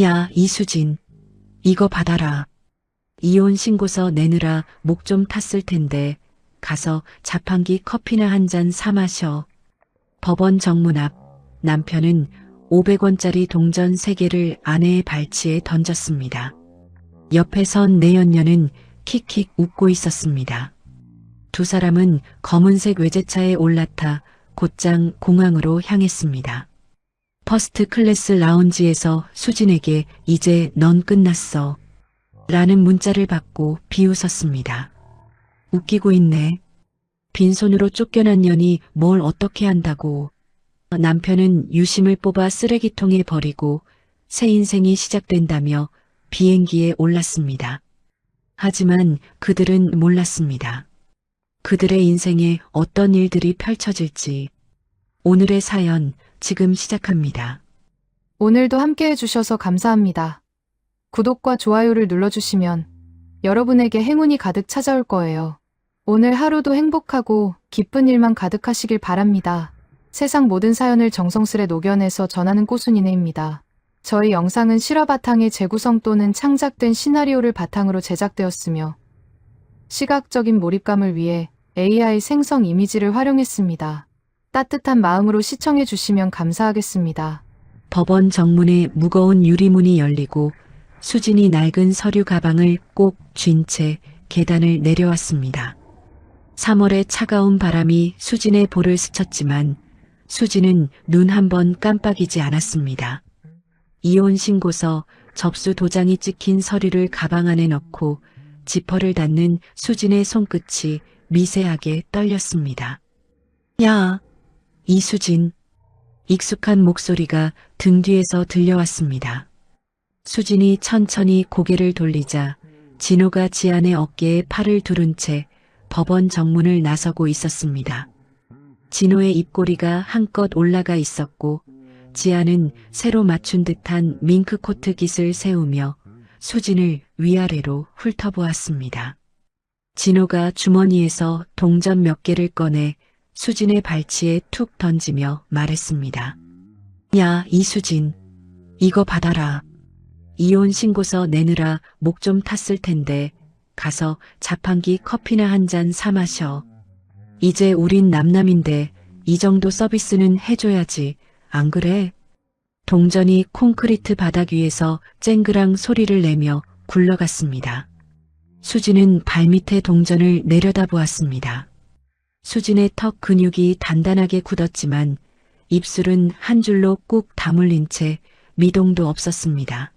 야, 이수진. 이거 받아라. 이혼 신고서 내느라 목 좀 탔을 텐데 가서 자판기 커피나 한 잔 사 마셔. 법원 정문 앞 남편은 500원짜리 동전 3개를 아내의 발치에 던졌습니다. 옆에 선 내연녀는 킥킥 웃고 있었습니다. 두 사람은 검은색 외제차에 올라타 곧장 공항으로 향했습니다. 퍼스트 클래스 라운지에서 수진에게 이제 넌 끝났어 라는 문자를 받고 비웃었습니다. 웃기고 있네. 빈손으로 쫓겨난 년이 뭘 어떻게 한다고. 남편은 유심을 뽑아 쓰레기통에 버리고 새 인생이 시작된다며 비행기에 올랐습니다. 하지만 그들은 몰랐습니다. 그들의 인생에 어떤 일들이 펼쳐질지. 오늘의 사연 지금 시작합니다. 오늘도 함께 해주셔서 감사합니다. 구독과 좋아요를 눌러주시면 여러분에게 행운이 가득 찾아올 거예요. 오늘 하루도 행복하고 기쁜 일만 가득하시길 바랍니다. 세상 모든 사연을 정성스레 녹여내서 전하는 꼬순이네입니다. 저희 영상은 실화 바탕의 재구성 또는 창작된 시나리오를 바탕으로 제작되었으며 시각적인 몰입감을 위해 AI 생성 이미지를 활용했습니다. 따뜻한 마음으로 시청해 주시면 감사하겠습니다. 법원 정문에 무거운 유리문이 열리고 수진이 낡은 서류 가방을 꼭 쥔 채 계단을 내려왔습니다. 3월의 차가운 바람이 수진의 볼을 스쳤지만 수진은 눈 한 번 깜빡이지 않았습니다. 이혼 신고서, 접수 도장이 찍힌 서류를 가방 안에 넣고 지퍼를 닫는 수진의 손끝이 미세하게 떨렸습니다. 야, 이수진. 익숙한 목소리가 등 뒤에서 들려왔습니다. 수진이 천천히 고개를 돌리자 진호가 지안의 어깨에 팔을 두른 채 법원 정문을 나서고 있었습니다. 진호의 입꼬리가 한껏 올라가 있었고 지안은 새로 맞춘 듯한 밍크코트 깃을 세우며 수진을 위아래로 훑어보았습니다. 진호가 주머니에서 동전 몇 개를 꺼내 수진의 발치에 툭 던지며 말했습니다. 야, 이수진. 이거 받아라. 이혼 신고서 내느라 목 좀 탔을 텐데 가서 자판기 커피나 한 잔 사 마셔. 이제 우린 남남인데 이 정도 서비스는 해줘야지. 안 그래? 동전이 콘크리트 바닥 위에서 쨍그랑 소리를 내며 굴러갔습니다. 수진은 발밑에 동전을 내려다보았습니다. 수진의 턱 근육이 단단하게 굳었지만 입술은 한 줄로 꾹 다물린 채 미동도 없었습니다.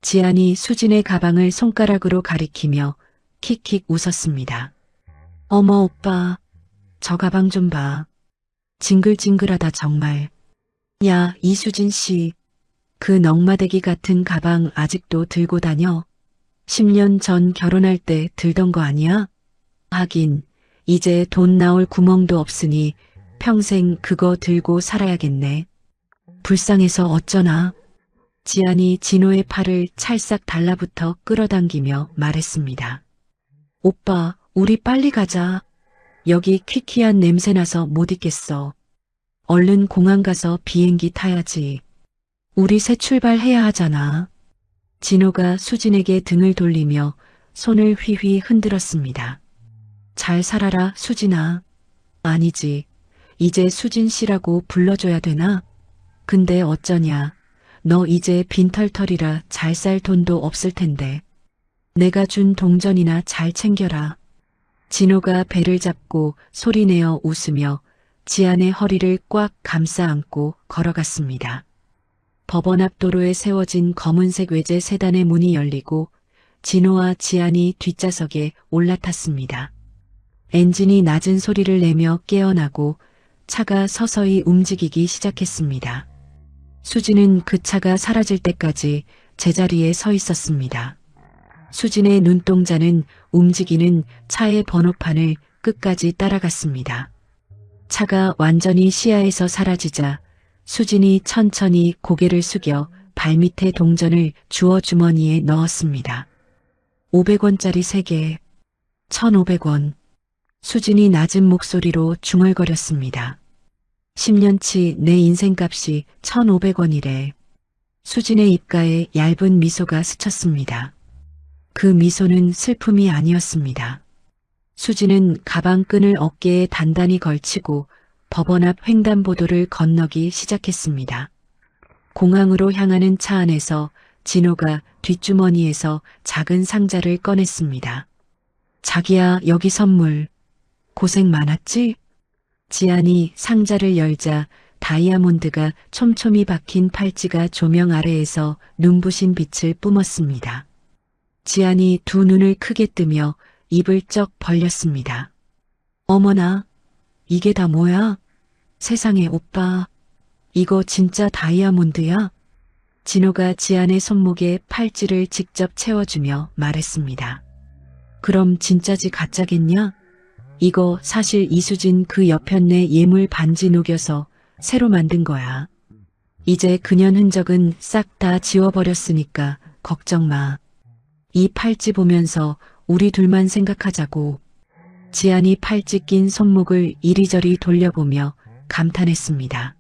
지안이 수진의 가방을 손가락으로 가리키며 킥킥 웃었습니다. 어머 오빠, 저 가방 좀 봐. 징글징글하다 정말. 야, 이수진 씨. 그 넉마대기 같은 가방 아직도 들고 다녀? 10년 전 결혼할 때 들던 거 아니야? 하긴 이제 돈 나올 구멍도 없으니 평생 그거 들고 살아야겠네. 불쌍해서 어쩌나. 지안이 진호의 팔을 찰싹 달라붙어 끌어당기며 말했습니다. 오빠, 우리 빨리 가자. 여기 퀴퀴한 냄새 나서 못 있겠어. 얼른 공항 가서 비행기 타야지. 우리 새 출발해야 하잖아. 진호가 수진에게 등을 돌리며 손을 휘휘 흔들었습니다. 잘 살아라, 수진아. 아니지. 이제 수진 씨라고 불러줘야 되나? 근데 어쩌냐. 너 이제 빈털털이라 잘 살 돈도 없을 텐데. 내가 준 동전이나 잘 챙겨라. 진호가 배를 잡고 소리내어 웃으며 지안의 허리를 꽉 감싸 안고 걸어갔습니다. 법원 앞 도로에 세워진 검은색 외제 세단의 문이 열리고 진호와 지안이 뒷좌석에 올라탔습니다. 엔진이 낮은 소리를 내며 깨어나고 차가 서서히 움직이기 시작했습니다. 수진은 그 차가 사라질 때까지 제자리에 서 있었습니다. 수진의 눈동자는 움직이는 차의 번호판을 끝까지 따라갔습니다. 차가 완전히 시야에서 사라지자 수진이 천천히 고개를 숙여 발밑에 동전을 주워 주머니에 넣었습니다. 500원짜리 3개, 1,500원. 수진이 낮은 목소리로 중얼거렸습니다. 10년치 내 인생값이 1,500원이래. 수진의 입가에 얇은 미소가 스쳤습니다. 그 미소는 슬픔이 아니었습니다. 수진은 가방끈을 어깨에 단단히 걸치고 법원 앞 횡단보도를 건너기 시작했습니다. 공항으로 향하는 차 안에서 진호가 뒷주머니에서 작은 상자를 꺼냈습니다. 자기야, 여기 선물. 고생 많았지? 지안이 상자를 열자 다이아몬드가 촘촘히 박힌 팔찌가 조명 아래에서 눈부신 빛을 뿜었습니다. 지안이 두 눈을 크게 뜨며 입을 쩍 벌렸습니다. 어머나, 이게 다 뭐야? 세상에, 오빠, 이거 진짜 다이아몬드야? 진호가 지안의 손목에 팔찌를 직접 채워주며 말했습니다. 그럼 진짜지 가짜겠냐? 이거 사실 이수진 그 여편네 예물 반지 녹여서 새로 만든 거야. 이제 그년 흔적은 싹 다 지워버렸으니까 걱정 마. 이 팔찌 보면서 우리 둘만 생각하자고. 지안이 팔찌 낀 손목을 이리저리 돌려보며 감탄했습니다.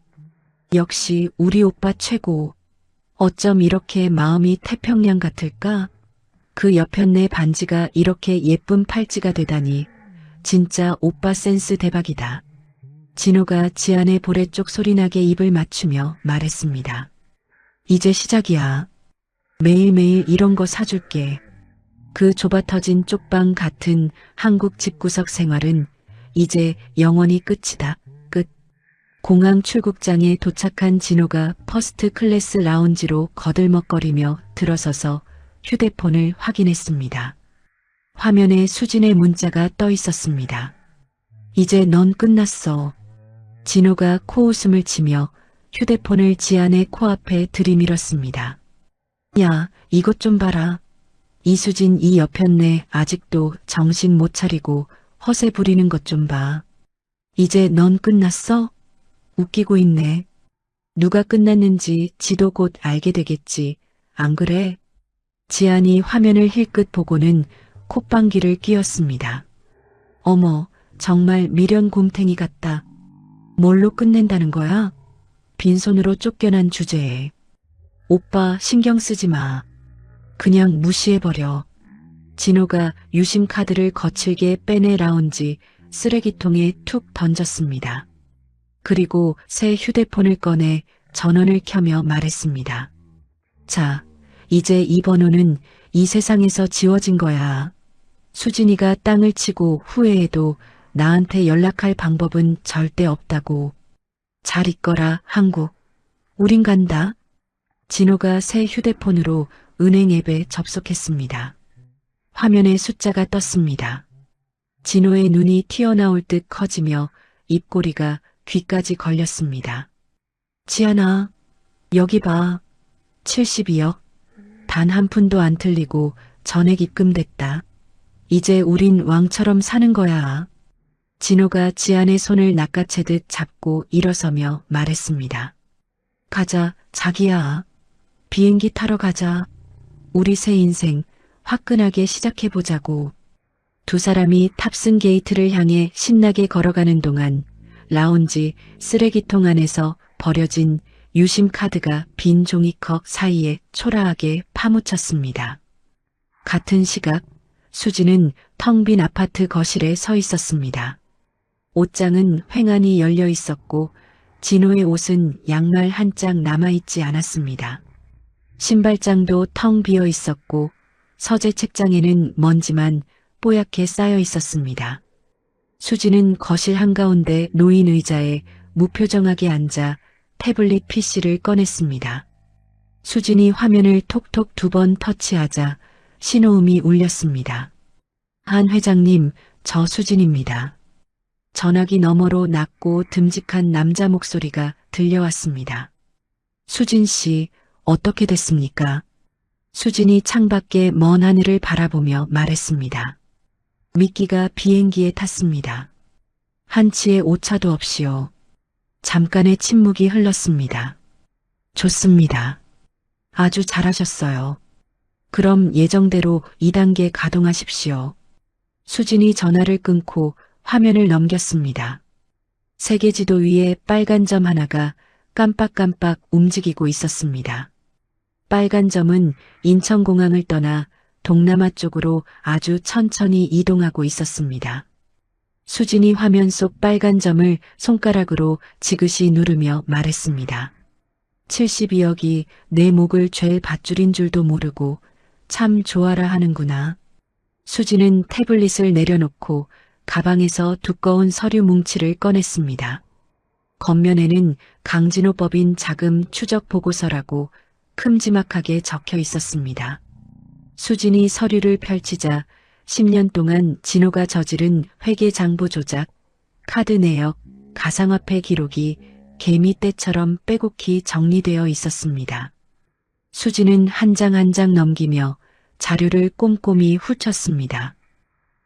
역시 우리 오빠 최고. 어쩜 이렇게 마음이 태평양 같을까? 그 여편네 반지가 이렇게 예쁜 팔찌가 되다니 진짜 오빠 센스 대박이다. 진호가 지안의 볼에 쪽 소리나게 입을 맞추며 말했습니다. 이제 시작이야. 매일매일 이런 거 사줄게. 그 좁아터진 쪽방 같은 한국 집구석 생활은 이제 영원히 끝이다. 끝. 공항 출국장에 도착한 진호가 퍼스트 클래스 라운지로 거들먹거리며 들어서서 휴대폰을 확인했습니다. 화면에 수진의 문자가 떠 있었습니다. 이제 넌 끝났어. 진호가 코웃음을 치며 휴대폰을 지안의 코앞에 들이밀었습니다. 야, 이것 좀 봐라. 이수진 이 여편네 아직도 정신 못 차리고 허세 부리는 것 좀 봐. 이제 넌 끝났어? 웃기고 있네. 누가 끝났는지 지도 곧 알게 되겠지. 안 그래? 지안이 화면을 힐끗 보고는 콧방귀를 뀌었습니다. 어머, 정말 미련 곰탱이 같다. 뭘로 끝낸다는 거야? 빈손으로 쫓겨난 주제에. 오빠 신경 쓰지 마. 그냥 무시해버려. 진호가 유심 카드를 거칠게 빼내 라운지 쓰레기통에 툭 던졌습니다. 그리고 새 휴대폰을 꺼내 전원을 켜며 말했습니다. 자, 이제 이 번호는 이 세상에서 지워진 거야. 수진이가 땅을 치고 후회해도 나한테 연락할 방법은 절대 없다고. 잘 있거라, 한국. 우린 간다. 진호가 새 휴대폰으로 은행 앱에 접속했습니다. 화면에 숫자가 떴습니다. 진호의 눈이 튀어나올 듯 커지며 입꼬리가 귀까지 걸렸습니다. 지안아, 여기 봐. 72억. 단 한 푼도 안 틀리고 전액 입금됐다. 이제 우린 왕처럼 사는 거야. 진호가 지안의 손을 낚아채듯 잡고 일어서며 말했습니다. 가자, 자기야. 비행기 타러 가자. 우리 새 인생 화끈하게 시작해보자고. 두 사람이 탑승 게이트를 향해 신나게 걸어가는 동안 라운지 쓰레기통 안에서 버려진 유심 카드가 빈 종이컵 사이에 초라하게 파묻혔습니다. 같은 시각 수지는 텅 빈 아파트 거실에 서 있었습니다. 옷장은 횡하니 열려 있었고 진호의 옷은 양말 한 짝 남아있지 않았습니다. 신발장도 텅 비어 있었고 서재 책장에는 먼지만 뽀얗게 쌓여 있었습니다. 수지는 거실 한가운데 놓인 의자에 무표정하게 앉아 태블릿 PC를 꺼냈습니다. 수진이 화면을 톡톡 2번 터치하자 신호음이 울렸습니다. 한 회장님, 저 수진입니다. 전화기 너머로 낮고 듬직한 남자 목소리가 들려왔습니다. 수진 씨, 어떻게 됐습니까? 수진이 창밖에 먼 하늘을 바라보며 말했습니다. 미끼가 비행기에 탔습니다. 한치의 오차도 없이요. 잠깐의 침묵이 흘렀습니다. 좋습니다. 아주 잘하셨어요. 그럼 예정대로 2단계 가동하십시오. 수진이 전화를 끊고 화면을 넘겼습니다. 세계지도 위에 빨간 점 하나가 깜빡깜빡 움직이고 있었습니다. 빨간 점은 인천공항을 떠나 동남아 쪽으로 아주 천천히 이동하고 있었습니다. 수진이 화면 속 빨간 점을 손가락으로 지그시 누르며 말했습니다. 72억이 내 목을 죄 밧줄인 줄도 모르고 참 좋아라 하는구나. 수진은 태블릿을 내려놓고 가방에서 두꺼운 서류 뭉치를 꺼냈습니다. 겉면에는 강진호법인 자금 추적 보고서라고 큼지막하게 적혀 있었습니다. 수진이 서류를 펼치자 10년 동안 진호가 저지른 회계장부 조작, 카드 내역, 가상화폐 기록이 개미떼처럼 빼곡히 정리되어 있었습니다. 수진은 한 장 한 장 넘기며 자료를 꼼꼼히 훑었습니다.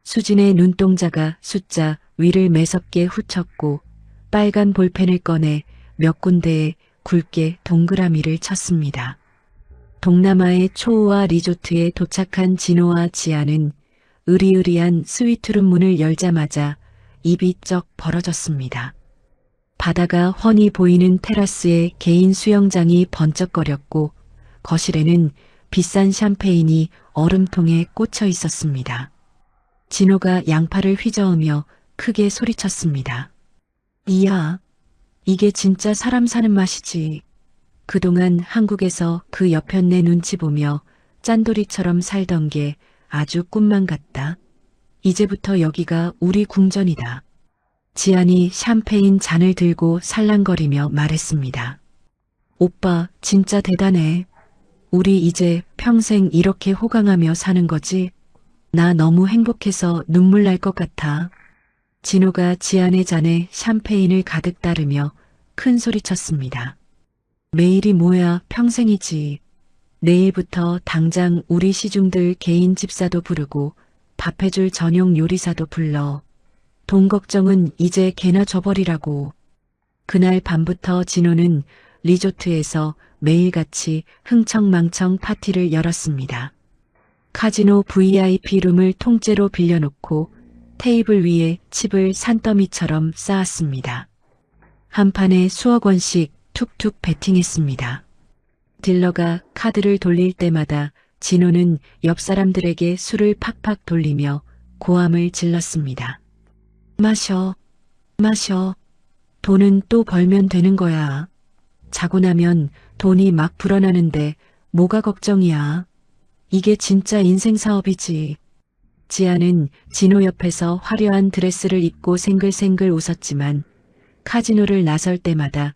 수진의 눈동자가 숫자 위를 매섭게 훑었고 빨간 볼펜을 꺼내 몇 군데에 굵게 동그라미를 쳤습니다. 동남아의 초호화 리조트에 도착한 진호와 지아는 으리으리한 스위트룸 문을 열자마자 입이 쩍 벌어졌습니다. 바다가 훤히 보이는 테라스에 개인 수영장이 번쩍거렸고 거실에는 비싼 샴페인이 얼음통에 꽂혀 있었습니다. 진호가 양팔을 휘저으며 크게 소리쳤습니다. 이야, 이게 진짜 사람 사는 맛이지. 그동안 한국에서 그 여편네 눈치 보며 짠돌이처럼 살던 게 아주 꿈만 같다. 이제부터 여기가 우리 궁전이다. 지안이 샴페인 잔을 들고 살랑거리며 말했습니다. 오빠 진짜 대단해. 우리 이제 평생 이렇게 호강하며 사는 거지? 나 너무 행복해서 눈물 날 것 같아. 진호가 지안의 잔에 샴페인을 가득 따르며 큰 소리쳤습니다. 매일이 뭐야 평생이지. 내일부터 당장 우리 시중들 개인 집사도 부르고 밥 해줄 전용 요리사도 불러. 돈 걱정은 이제 개나 줘버리라고. 그날 밤부터 진호는 리조트에서 매일같이 흥청망청 파티를 열었습니다. 카지노 VIP 룸을 통째로 빌려놓고 테이블 위에 칩을 산더미처럼 쌓았습니다. 한 판에 수억 원씩 툭툭 베팅했습니다. 딜러가 카드를 돌릴 때마다 진호는 옆 사람들에게 술을 팍팍 돌리며 고함을 질렀습니다. 마셔, 마셔. 돈은 또 벌면 되는 거야. 자고 나면 돈이 막 불어나는데 뭐가 걱정이야. 이게 진짜 인생 사업이지. 지아는 진호 옆에서 화려한 드레스를 입고 생글생글 웃었지만 카지노를 나설 때마다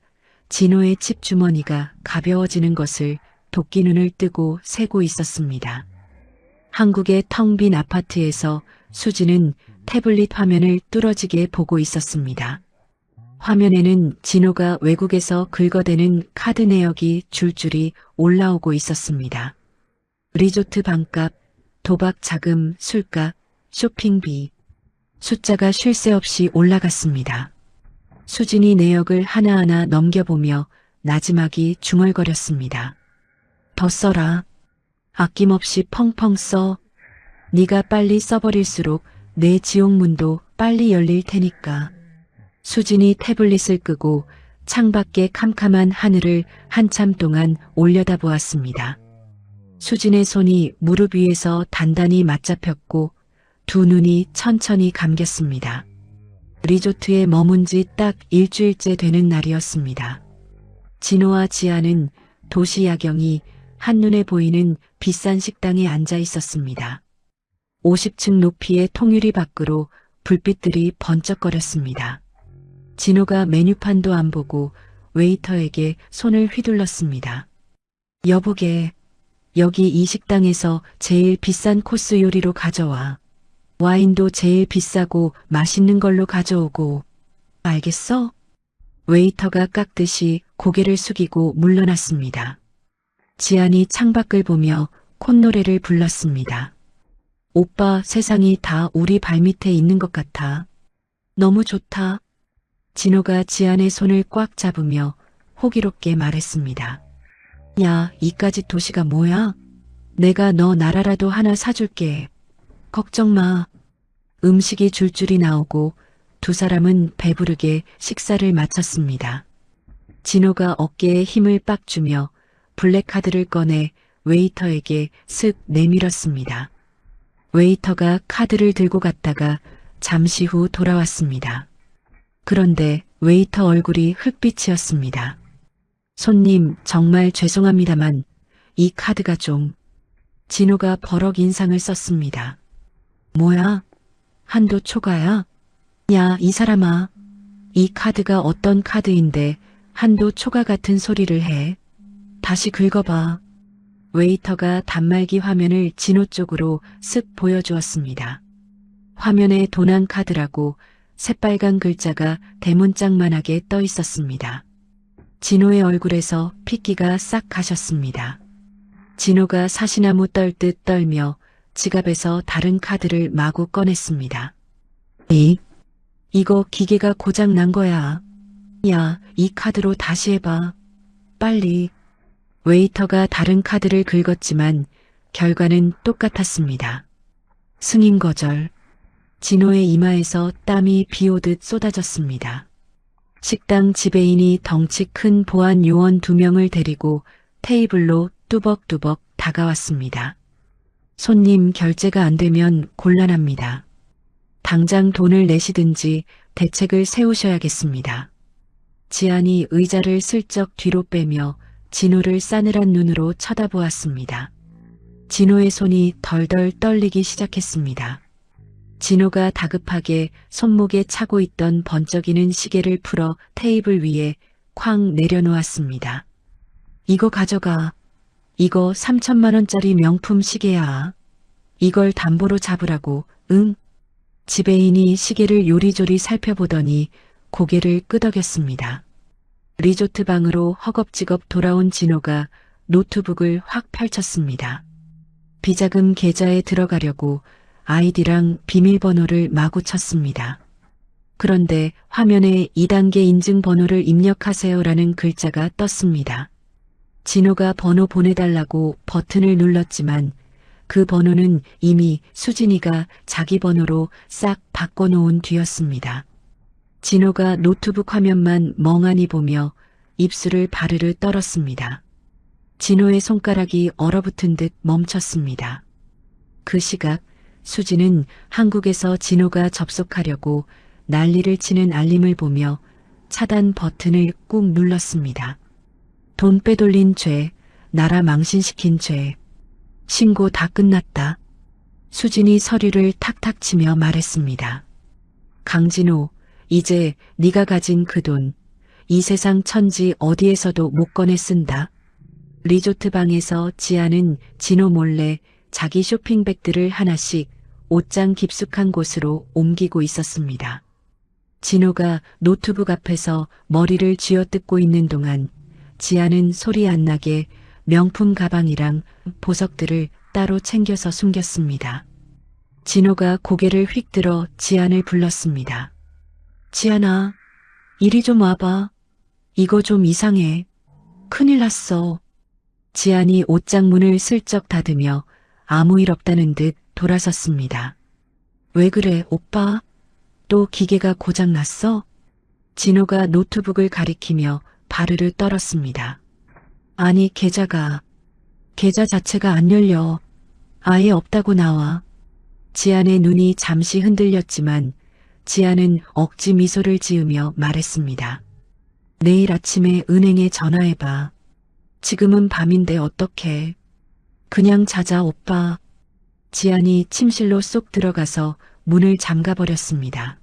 진호의 칩 주머니가 가벼워지는 것을 도끼 눈을 뜨고 세고 있었습니다. 한국의 텅 빈 아파트에서 수지는 태블릿 화면을 뚫어지게 보고 있었습니다. 화면에는 진호가 외국에서 긁어대는 카드 내역이 줄줄이 올라오고 있었습니다. 리조트 방값, 도박 자금, 술값, 쇼핑비. 숫자가 쉴 새 없이 올라갔습니다. 수진이 내역을 하나하나 넘겨보며 나지막이 중얼거렸습니다. 더 써라. 아낌없이 펑펑 써. 네가 빨리 써버릴수록 내 지옥문도 빨리 열릴 테니까. 수진이 태블릿을 끄고 창밖의 캄캄한 하늘을 한참 동안 올려다보았습니다. 수진의 손이 무릎 위에서 단단히 맞잡혔고 두 눈이 천천히 감겼습니다. 리조트에 머문 지 딱 일주일째 되는 날이었습니다. 진호와 지아는 도시 야경이 한눈에 보이는 비싼 식당에 앉아 있었습니다. 50층 높이의 통유리 밖으로 불빛들이 번쩍거렸습니다. 진호가 메뉴판도 안 보고 웨이터에게 손을 휘둘렀습니다. 여보게, 여기 이 식당에서 제일 비싼 코스 요리로 가져와. 와인도 제일 비싸고 맛있는 걸로 가져오고. 알겠어? 웨이터가 깎듯이 고개를 숙이고 물러났습니다. 지안이 창밖을 보며 콧노래를 불렀습니다. 오빠, 세상이 다 우리 발밑에 있는 것 같아. 너무 좋다. 진호가 지안의 손을 꽉 잡으며 호기롭게 말했습니다. 야, 이까짓 도시가 뭐야? 내가 너 나라라도 하나 사줄게. 걱정 마. 음식이 줄줄이 나오고 두 사람은 배부르게 식사를 마쳤습니다. 진호가 어깨에 힘을 빡 주며 블랙카드를 꺼내 웨이터에게 슥 내밀었습니다. 웨이터가 카드를 들고 갔다가 잠시 후 돌아왔습니다. 그런데 웨이터 얼굴이 흑빛이었습니다. 손님, 정말 죄송합니다만 이 카드가 좀... 진호가 버럭 인상을 썼습니다. 뭐야? 한도 초과야? 야, 이 사람아. 이 카드가 어떤 카드인데 한도 초과 같은 소리를 해. 다시 긁어봐. 웨이터가 단말기 화면을 진호 쪽으로 쓱 보여주었습니다. 화면에 도난 카드라고 새빨간 글자가 대문짝만하게 떠 있었습니다. 진호의 얼굴에서 핏기가 싹 가셨습니다. 진호가 사시나무 떨듯 떨며 지갑에서 다른 카드를 마구 꺼냈습니다. 이거 기계가 고장 난 거야. 야, 이 카드로 다시 해봐. 빨리. 웨이터가 다른 카드를 긁었지만 결과는 똑같았습니다. 승인 거절. 진호의 이마에서 땀이 비오듯 쏟아졌습니다. 식당 지배인이 덩치 큰 보안 요원 2명을 데리고 테이블로 뚜벅뚜벅 다가왔습니다. 손님, 결제가 안 되면 곤란합니다. 당장 돈을 내시든지 대책을 세우셔야겠습니다. 지안이 의자를 슬쩍 뒤로 빼며 진호를 싸늘한 눈으로 쳐다보았습니다. 진호의 손이 덜덜 떨리기 시작했습니다. 진호가 다급하게 손목에 차고 있던 번쩍이는 시계를 풀어 테이블 위에 쾅 내려놓았습니다. 이거 가져가. 이거 3천만 원짜리 명품 시계야. 이걸 담보로 잡으라고. 응? 지배인이 시계를 요리조리 살펴보더니 고개를 끄덕였습니다. 리조트 방으로 허겁지겁 돌아온 진호가 노트북을 확 펼쳤습니다. 비자금 계좌에 들어가려고 아이디랑 비밀번호를 마구 쳤습니다. 그런데 화면에 2단계 인증번호를 입력하세요라는 글자가 떴습니다. 진호가 번호 보내달라고 버튼을 눌렀지만 그 번호는 이미 수진이가 자기 번호로 싹 바꿔놓은 뒤였습니다. 진호가 노트북 화면만 멍하니 보며 입술을 바르르 떨었습니다. 진호의 손가락이 얼어붙은 듯 멈췄습니다. 그 시각 수진은 한국에서 진호가 접속하려고 난리를 치는 알림을 보며 차단 버튼을 꾹 눌렀습니다. 돈 빼돌린 죄, 나라 망신시킨 죄. 신고 다 끝났다. 수진이 서류를 탁탁 치며 말했습니다. 강진호, 이제 네가 가진 그 돈, 이 세상 천지 어디에서도 못 꺼내 쓴다. 리조트 방에서 지아는 진호 몰래 자기 쇼핑백들을 하나씩 옷장 깊숙한 곳으로 옮기고 있었습니다. 진호가 노트북 앞에서 머리를 쥐어뜯고 있는 동안 지아는 소리 안 나게 명품 가방이랑 보석들을 따로 챙겨서 숨겼습니다. 진호가 고개를 휙 들어 지안을 불렀습니다. 지안아, 이리 좀 와봐. 이거 좀 이상해. 큰일 났어. 지안이 옷장 문을 슬쩍 닫으며 아무 일 없다는 듯 돌아섰습니다. 왜 그래, 오빠? 또 기계가 고장 났어? 진호가 노트북을 가리키며 바르르 떨었습니다. 아니, 계좌 자체가 안 열려. 아예 없다고 나와. 지안의 눈이 잠시 흔들렸지만 지안은 억지 미소를 지으며 말했습니다. 내일 아침에 은행에 전화해봐. 지금은 밤인데 어떡해. 그냥 자자, 오빠. 지안이 침실로 쏙 들어가서 문을 잠가버렸습니다.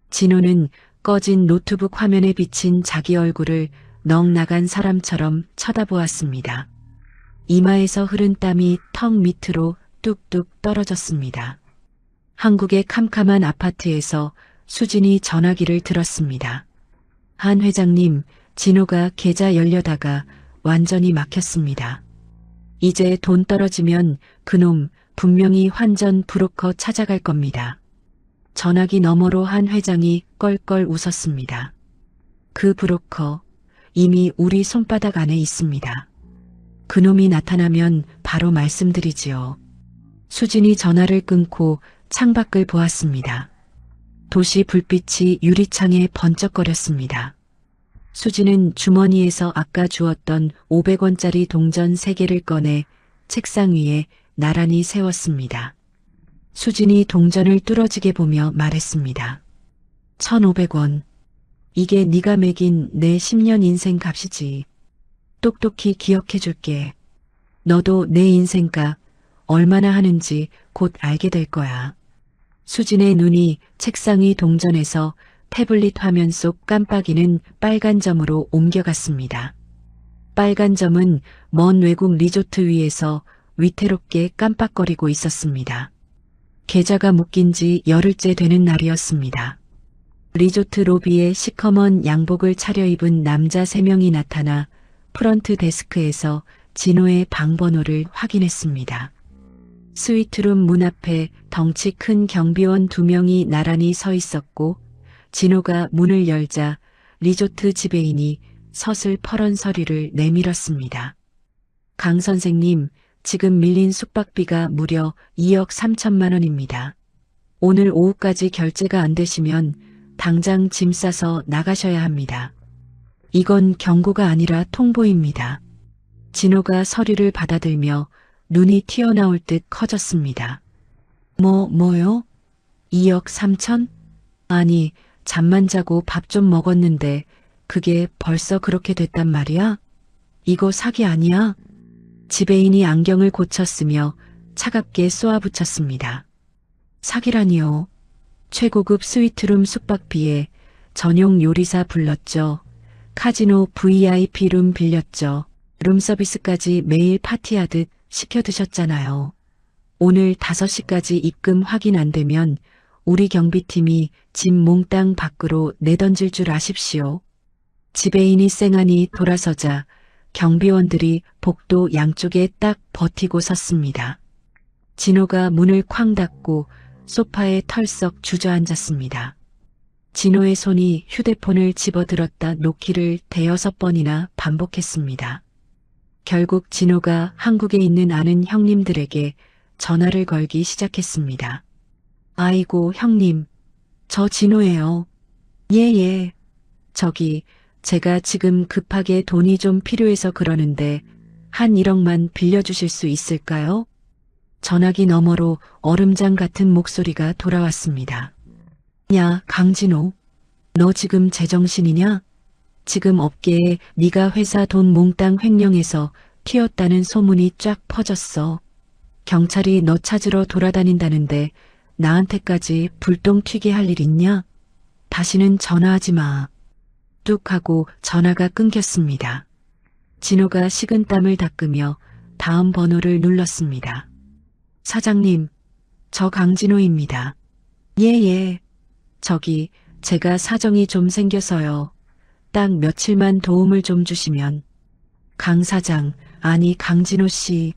진호는 꺼진 노트북 화면에 비친 자기 얼굴을 넋 나간 사람처럼 쳐다보았습니다. 이마에서 흐른 땀이 턱 밑으로 뚝뚝 떨어졌습니다. 한국의 캄캄한 아파트에서 수진이 전화기를 들었습니다. 한 회장님, 진호가 계좌 열려다가 완전히 막혔습니다. 이제 돈 떨어지면 그놈 분명히 환전 브로커 찾아갈 겁니다. 전화기 너머로 한 회장이 껄껄 웃었습니다. 그 브로커 이미 우리 손바닥 안에 있습니다. 그놈이 나타나면 바로 말씀드리지요. 수진이 전화를 끊고 창밖을 보았습니다. 도시 불빛이 유리창에 번쩍거렸습니다. 수지는 주머니에서 아까 주었던 500원짜리 동전 3개를 꺼내 책상 위에 나란히 세웠습니다. 수진이 동전을 뚫어지게 보며 말했습니다. 1,500원. 이게 네가 매긴 내 10년 인생 값이지. 똑똑히 기억해 줄게. 너도 내 인생값 얼마나 하는지 곧 알게 될 거야. 수진의 눈이 책상 위 동전에서 태블릿 화면 속 깜빡이는 빨간 점으로 옮겨갔습니다. 빨간 점은 먼 외국 리조트 위에서 위태롭게 깜빡거리고 있었습니다. 계좌가 묶인 지 열흘째 되는 날이었습니다. 리조트 로비에 시커먼 양복을 차려입은 남자 3명이 나타나 프런트 데스크에서 진호의 방번호를 확인했습니다. 스위트룸 문 앞에 덩치 큰 경비원 2명이 나란히 서 있었고 진호가 문을 열자 리조트 지배인이 서슬퍼런 서류를 내밀었습니다. 강 선생님, 지금 밀린 숙박비가 무려 2억 3천만 원입니다. 오늘 오후까지 결제가 안 되시면 당장 짐 싸서 나가셔야 합니다. 이건 경고가 아니라 통보입니다. 진호가 서류를 받아들며 눈이 튀어나올 듯 커졌습니다. 뭐요? 2억 3천? 아니, 잠만 자고 밥 좀 먹었는데 그게 벌써 그렇게 됐단 말이야? 이거 사기 아니야? 지배인이 안경을 고쳤으며 차갑게 쏘아붙였습니다. 사기라니요. 최고급 스위트룸 숙박비에 전용 요리사 불렀죠. 카지노 VIP룸 빌렸죠. 룸서비스까지 매일 파티하듯 시켜드셨잖아요. 오늘 5시까지 입금 확인 안 되면 우리 경비팀이 짐 몽땅 밖으로 내던질 줄 아십시오. 지배인이 쌩하니 돌아서자 경비원들이 복도 양쪽에 딱 버티고 섰습니다. 진호가 문을 쾅 닫고 소파에 털썩 주저앉았습니다. 진호의 손이 휴대폰을 집어들었다 놓기를 5번이나 반복했습니다. 결국 진호가 한국에 있는 아는 형님들에게 전화를 걸기 시작했습니다. 아이고 형님, 저 진호예요. 예. 저기 제가 지금 급하게 돈이 좀 필요해서 그러는데 한 1억만 빌려주실 수 있을까요? 전화기 너머로 얼음장 같은 목소리가 돌아왔습니다. 야, 강진호. 너 지금 제정신이냐? 지금 업계에 네가 회사 돈 몽땅 횡령해서 튀었다는 소문이 쫙 퍼졌어. 경찰이 너 찾으러 돌아다닌다는데 나한테까지 불똥 튀게 할 일 있냐? 다시는 전화하지 마. 뚝 하고 전화가 끊겼습니다. 진호가 식은땀을 닦으며 다음 번호를 눌렀습니다. 사장님, 저 강진호입니다. 예. 저기 제가 사정이 좀 생겨서요. 딱 며칠만 도움을 좀 주시면. 강 사장, 아니 강진호 씨.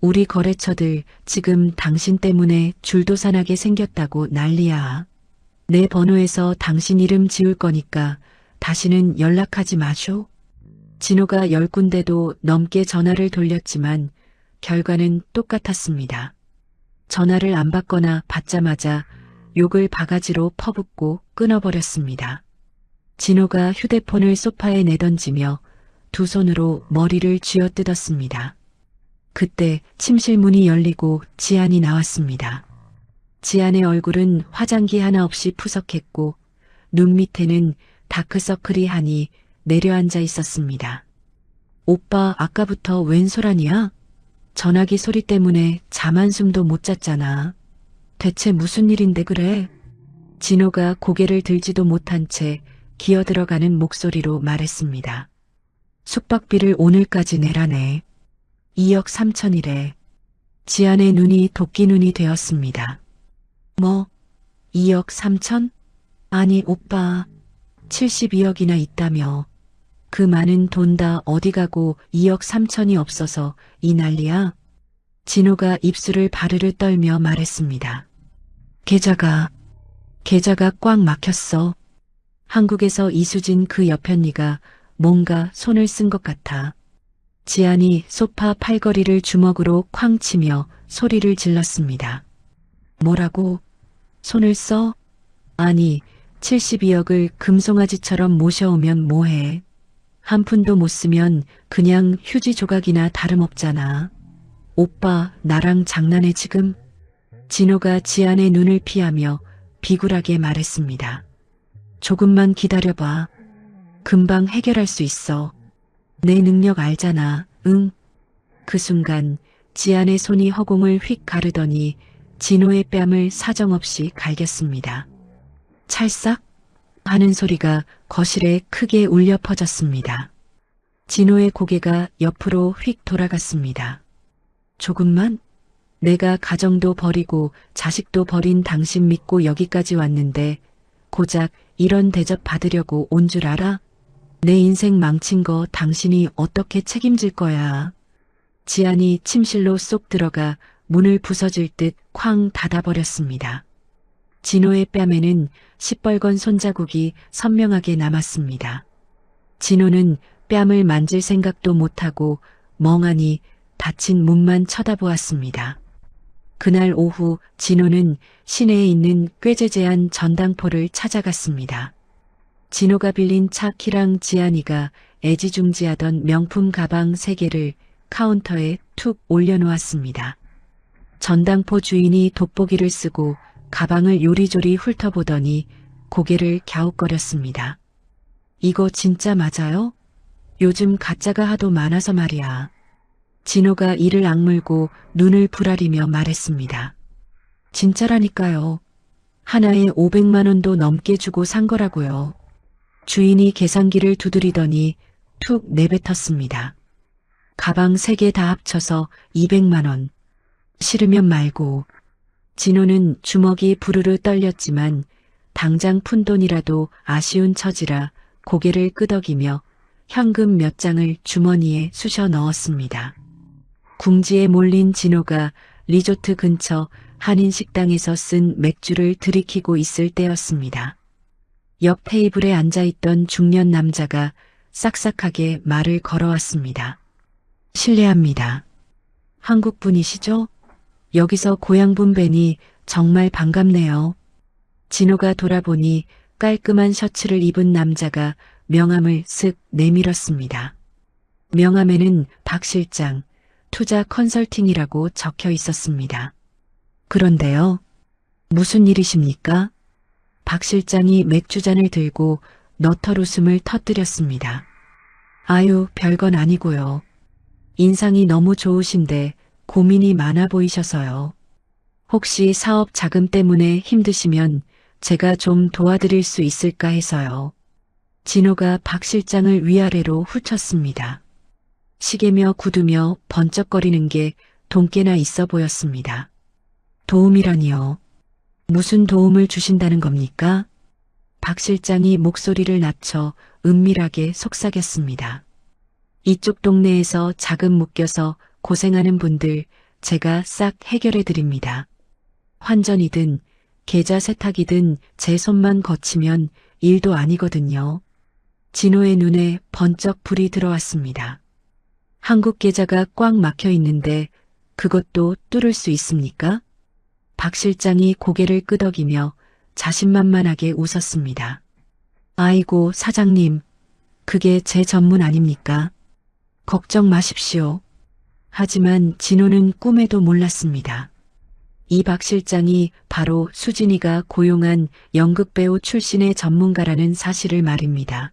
우리 거래처들 지금 당신 때문에 줄도산하게 생겼다고 난리야. 내 번호에서 당신 이름 지울 거니까 다시는 연락하지 마쇼. 진호가 10군데도 넘게 전화를 돌렸지만 결과는 똑같았습니다. 전화를 안 받거나 받자마자 욕을 바가지로 퍼붓고 끊어버렸습니다. 진호가 휴대폰을 소파에 내던지며 두 손으로 머리를 쥐어뜯었습니다. 그때 침실 문이 열리고 지안이 나왔습니다. 지안의 얼굴은 화장기 하나 없이 푸석했고 눈 밑에는 다크서클이 하니 내려앉아 있었습니다. 오빠 아까부터 웬 소란이야? 전화기 소리 때문에 잠 한숨도 못 잤잖아. 대체 무슨 일인데 그래? 진호가 고개를 들지도 못한 채 기어들어가는 목소리로 말했습니다. 숙박비를 오늘까지 내라네. 2억 3천이래. 지안의 눈이 도끼눈이 되었습니다. 뭐? 2억 3천? 아니 오빠 72억이나 있다며. 그 많은 돈 다 어디 가고 2억 3천이 없어서 이 난리야? 진호가 입술을 바르르 떨며 말했습니다. 계좌가 꽉 막혔어. 한국에서 이수진 그 여편이가 뭔가 손을 쓴 것 같아. 지안이 소파 팔걸이를 주먹으로 쾅 치며 소리를 질렀습니다. 뭐라고? 손을 써? 아니 72억을 금송아지처럼 모셔오면 뭐해? 한 푼도 못 쓰면 그냥 휴지 조각이나 다름없잖아. 오빠, 나랑 장난해 지금? 진호가 지안의 눈을 피하며 비굴하게 말했습니다. 조금만 기다려봐. 금방 해결할 수 있어. 내 능력 알잖아, 응? 그 순간 지안의 손이 허공을 휙 가르더니 진호의 뺨을 사정없이 갈겼습니다. 찰싹 하는 소리가 거실에 크게 울려 퍼졌습니다. 진호의 고개가 옆으로 휙 돌아갔습니다. 조금만? 내가 가정도 버리고 자식도 버린 당신 믿고 여기까지 왔는데 고작 이런 대접 받으려고 온 줄 알아? 내 인생 망친 거 당신이 어떻게 책임질 거야. 지안이 침실로 쏙 들어가 문을 부서질 듯 쾅 닫아버렸습니다. 진호의 뺨에는 시뻘건 손자국이 선명하게 남았습니다. 진호는 뺨을 만질 생각도 못하고 멍하니 닫힌 문만 쳐다보았습니다. 그날 오후 진호는 시내에 있는 꾀재재한 전당포를 찾아갔습니다. 진호가 빌린 차키랑 지안이가 애지중지하던 명품 가방 3개를 카운터에 툭 올려놓았습니다. 전당포 주인이 돋보기를 쓰고 가방을 요리조리 훑어보더니 고개를 갸웃거렸습니다. 이거 진짜 맞아요? 요즘 가짜가 하도 많아서 말이야. 진호가 이를 악물고 눈을 부라리며 말했습니다. 진짜라니까요. 하나에 500만 원도 넘게 주고 산 거라고요. 주인이 계산기를 두드리더니 툭 내뱉었습니다. 가방 3개 다 합쳐서 200만 원. 싫으면 말고. 진호는 주먹이 부르르 떨렸지만 당장 푼돈이라도 아쉬운 처지라 고개를 끄덕이며 현금 몇 장을 주머니에 쑤셔 넣었습니다. 궁지에 몰린 진호가 리조트 근처 한인 식당에서 쓴 맥주를 들이키고 있을 때였습니다. 옆 테이블에 앉아있던 중년 남자가 싹싹하게 말을 걸어왔습니다. 실례합니다. 한국 분이시죠? 여기서 고향분 뵈니 정말 반갑네요. 진호가 돌아보니 깔끔한 셔츠를 입은 남자가 명함을 쓱 내밀었습니다. 명함에는 박 실장, 투자 컨설팅이라고 적혀 있었습니다. 그런데요, 무슨 일이십니까? 박 실장이 맥주잔을 들고 너털 웃음을 터뜨렸습니다. 아유, 별건 아니고요. 인상이 너무 좋으신데 고민이 많아 보이셔서요. 혹시 사업 자금 때문에 힘드시면 제가 좀 도와드릴 수 있을까 해서요. 진호가 박 실장을 위아래로 훑었습니다. 시계며 구두며 번쩍거리는 게 돈께나 있어 보였습니다. 도움이라니요. 무슨 도움을 주신다는 겁니까? 박 실장이 목소리를 낮춰 은밀하게 속삭였습니다. 이쪽 동네에서 자금 묶여서 고생하는 분들 제가 싹 해결해 드립니다. 환전이든 계좌 세탁이든 제 손만 거치면 일도 아니거든요. 진호의 눈에 번쩍 불이 들어왔습니다. 한국 계좌가 꽉 막혀 있는데 그것도 뚫을 수 있습니까? 박 실장이 고개를 끄덕이며 자신만만하게 웃었습니다. 아이고, 사장님, 그게 제 전문 아닙니까? 걱정 마십시오. 하지만 진호는 꿈에도 몰랐습니다. 이 박 실장이 바로 수진이가 고용한 연극배우 출신의 전문가라는 사실을 말입니다.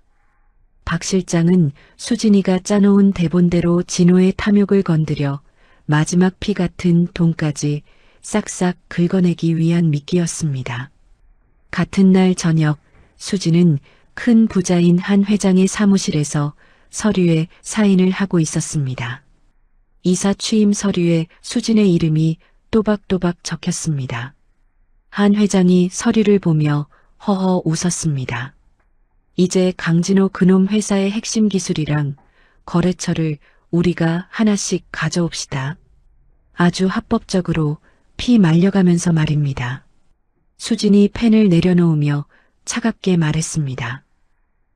박 실장은 수진이가 짜놓은 대본대로 진호의 탐욕을 건드려 마지막 피 같은 돈까지 싹싹 긁어내기 위한 미끼였습니다. 같은 날 저녁 수진은 큰 부자인 한 회장의 사무실에서 서류에 사인을 하고 있었습니다. 이사 취임 서류에 수진의 이름이 또박또박 적혔습니다. 한 회장이 서류를 보며 허허 웃었습니다. 이제 강진호 그놈 회사의 핵심 기술이랑 거래처를 우리가 하나씩 가져옵시다. 아주 합법적으로 피 말려가면서 말입니다. 수진이 펜을 내려놓으며 차갑게 말했습니다.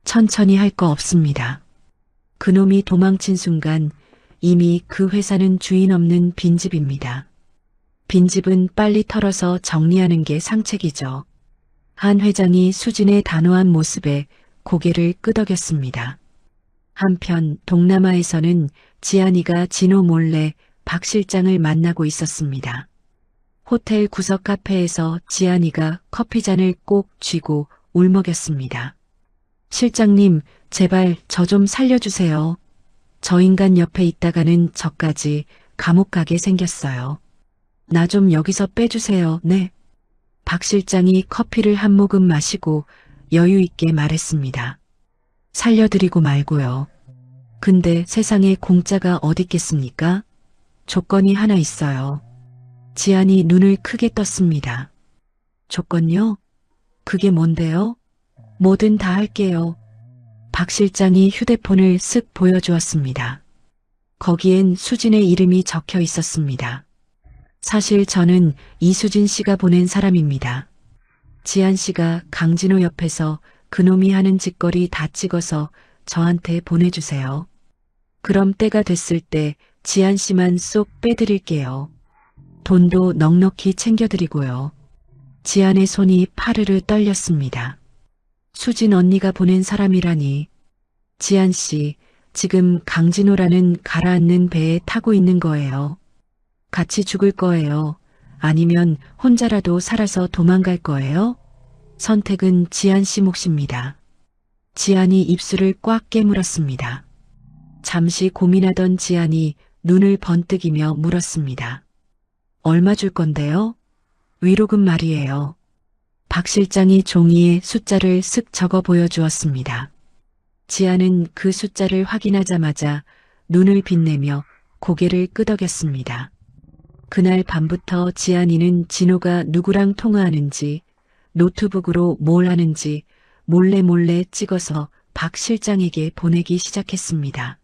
천천히 할 거 없습니다. 그놈이 도망친 순간 이미 그 회사는 주인 없는 빈집입니다. 빈집은 빨리 털어서 정리하는 게 상책이죠. 한 회장이 수진의 단호한 모습에 고개를 끄덕였습니다. 한편 동남아에서는 지안이가 진호 몰래 박 실장을 만나고 있었습니다. 호텔 구석 카페에서 지안이가 커피잔을 꼭 쥐고 울먹였습니다. 실장님, 제발 저 좀 살려주세요. 저 인간 옆에 있다가는 저까지 감옥 가게 생겼어요. 나 좀 여기서 빼주세요. 네. 박 실장이 커피를 한 모금 마시고 여유 있게 말했습니다. 살려드리고 말고요. 근데 세상에 공짜가 어딨겠습니까? 조건이 하나 있어요. 지안이 눈을 크게 떴습니다. 조건요? 그게 뭔데요? 뭐든 다 할게요. 박 실장이 휴대폰을 쓱 보여주었습니다. 거기엔 수진의 이름이 적혀 있었습니다. 사실 저는 이수진 씨가 보낸 사람입니다. 지안 씨가 강진호 옆에서 그놈이 하는 짓거리 다 찍어서 저한테 보내주세요. 그럼 때가 됐을 때 지안 씨만 쏙 빼드릴게요. 돈도 넉넉히 챙겨드리고요. 지안의 손이 파르르 떨렸습니다. 수진 언니가 보낸 사람이라니. 지안 씨, 지금 강진호라는 가라앉는 배에 타고 있는 거예요. 같이 죽을 거예요. 아니면 혼자라도 살아서 도망갈 거예요? 선택은 지안 씨 몫입니다. 지안이 입술을 꽉 깨물었습니다. 잠시 고민하던 지안이 눈을 번뜩이며 물었습니다. 얼마 줄 건데요? 위로금 말이에요. 박 실장이 종이에 숫자를 쓱 적어 보여주었습니다. 지안은 그 숫자를 확인하자마자 눈을 빛내며 고개를 끄덕였습니다. 그날 밤부터 지안이는 진호가 누구랑 통화하는지, 노트북으로 뭘 하는지 몰래 찍어서 박 실장에게 보내기 시작했습니다.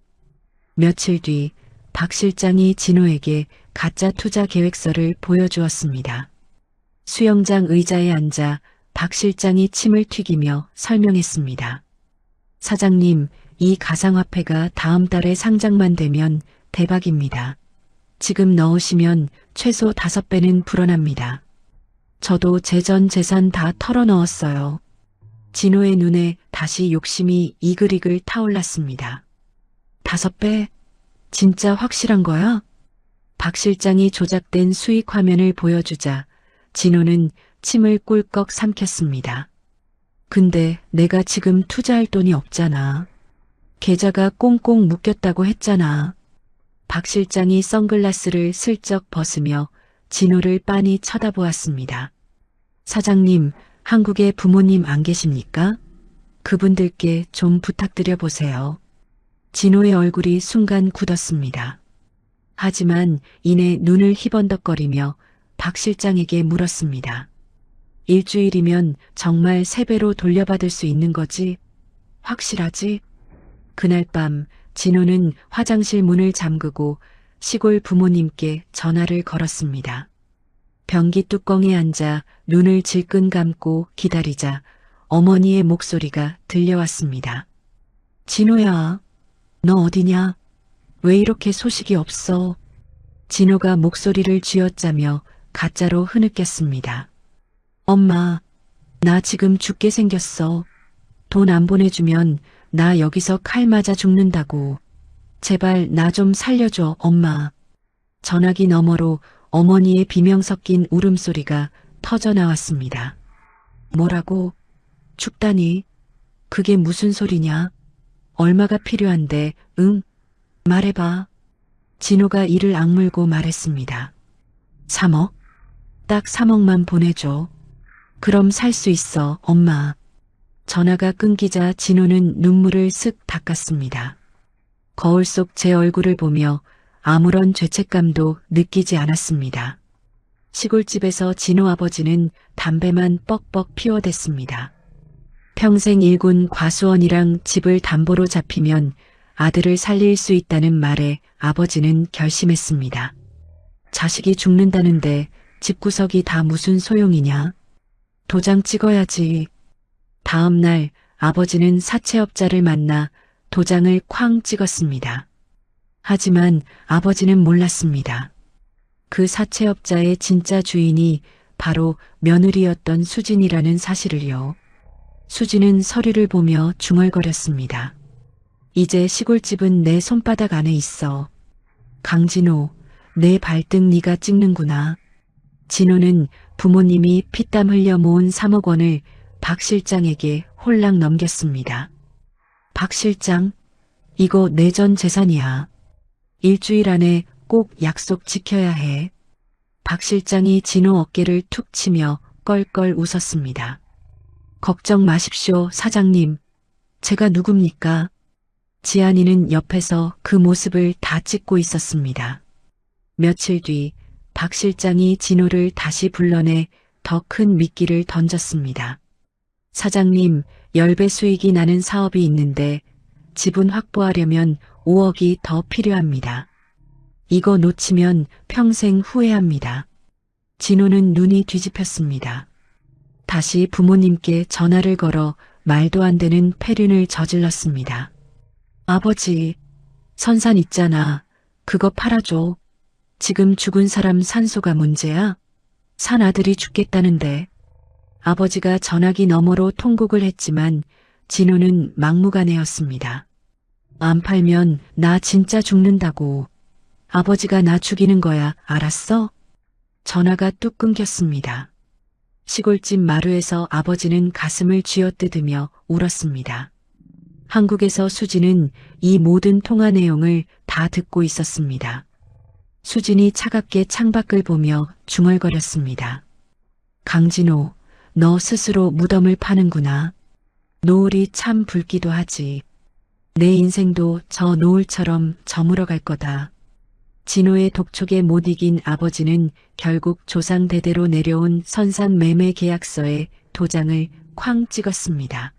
며칠 뒤 박 실장이 진호에게 가짜 투자 계획서를 보여주었습니다. 수영장 의자에 앉아 박 실장이 침을 튀기며 설명했습니다. 사장님, 이 가상화폐가 다음 달에 상장만 되면 대박입니다. 지금 넣으시면 최소 5배는 불어납니다. 저도 제 전 재산 다 털어넣었어요. 진호의 눈에 다시 욕심이 이글이글 타올랐습니다. 5배? 진짜 확실한 거야? 박 실장이 조작된 수익 화면을 보여주자 진호는 침을 꿀꺽 삼켰습니다. 근데 내가 지금 투자할 돈이 없잖아. 계좌가 꽁꽁 묶였다고 했잖아. 박 실장이 선글라스를 슬쩍 벗으며 진호를 빤히 쳐다보았습니다. 사장님, 한국에 부모님 안 계십니까? 그분들께 좀 부탁드려 보세요. 진호의 얼굴이 순간 굳었습니다. 하지만 이내 눈을 희번덕거리며 박 실장에게 물었습니다. 일주일이면 정말 3배로 돌려받을 수 있는 거지? 확실하지? 그날 밤 진호는 화장실 문을 잠그고 시골 부모님께 전화를 걸었습니다. 변기 뚜껑에 앉아 눈을 질끈 감고 기다리자 어머니의 목소리가 들려왔습니다. 진호야, 너 어디냐? 왜 이렇게 소식이 없어? 진호가 목소리를 쥐어짜며 가짜로 흐느꼈습니다. 엄마, 나 지금 죽게 생겼어. 돈 안 보내주면 나 여기서 칼 맞아 죽는다고. 제발 나 좀 살려줘, 엄마. 전화기 너머로 어머니의 비명 섞인 울음소리가 터져 나왔습니다. 뭐라고? 죽다니? 그게 무슨 소리냐? 얼마가 필요한데, 응? 말해봐. 진호가 이를 악물고 말했습니다. 3억? 딱 3억만 보내줘. 그럼 살 수 있어, 엄마. 전화가 끊기자 진호는 눈물을 쓱 닦았습니다. 거울 속 제 얼굴을 보며 아무런 죄책감도 느끼지 않았습니다. 시골집에서 진호 아버지는 담배만 뻑뻑 피워댔습니다. 평생 일군 과수원이랑 집을 담보로 잡히면 아들을 살릴 수 있다는 말에 아버지는 결심했습니다. 자식이 죽는다는데 집구석이 다 무슨 소용이냐? 도장 찍어야지. 다음 날 아버지는 사채업자를 만나 도장을 쾅 찍었습니다. 하지만 아버지는 몰랐습니다. 그 사채업자의 진짜 주인이 바로 며느리였던 수진이라는 사실을요. 수진은 서류를 보며 중얼거렸습니다. 이제 시골집은 내 손바닥 안에 있어. 강진호, 내 발등 네가 찍는구나. 진호는 부모님이 피땀 흘려 모은 3억 원을 박 실장에게 홀랑 넘겼습니다. 박 실장, 이거 내 전 재산이야. 일주일 안에 꼭 약속 지켜야 해. 박 실장이 진호 어깨를 툭 치며 껄껄 웃었습니다. 걱정 마십시오, 사장님. 제가 누굽니까? 지안이는 옆에서 그 모습을 다 찍고 있었습니다. 며칠 뒤 박 실장이 진호를 다시 불러내 더 큰 미끼를 던졌습니다. 사장님, 10배 수익이 나는 사업이 있는데 지분 확보하려면 5억이 더 필요합니다. 이거 놓치면 평생 후회합니다. 진호는 눈이 뒤집혔습니다. 다시 부모님께 전화를 걸어 말도 안 되는 폐륜을 저질렀습니다. 아버지, 선산 있잖아. 그거 팔아줘. 지금 죽은 사람 산소가 문제야? 산 아들이 죽겠다는데. 아버지가 전화기 너머로 통곡을 했지만 진호는 막무가내였습니다. 안 팔면 나 진짜 죽는다고. 아버지가 나 죽이는 거야, 알았어? 전화가 뚝 끊겼습니다. 시골집 마루에서 아버지는 가슴을 쥐어뜯으며 울었습니다. 한국에서 수진은 이 모든 통화 내용을 다 듣고 있었습니다. 수진이 차갑게 창밖을 보며 중얼거렸습니다. 강진호, 너 스스로 무덤을 파는구나. 노을이 참 붉기도 하지. 내 인생도 저 노을처럼 저물어갈 거다. 진호의 독촉에 못 이긴 아버지는 결국 조상 대대로 내려온 선산 매매 계약서에 도장을 쾅 찍었습니다.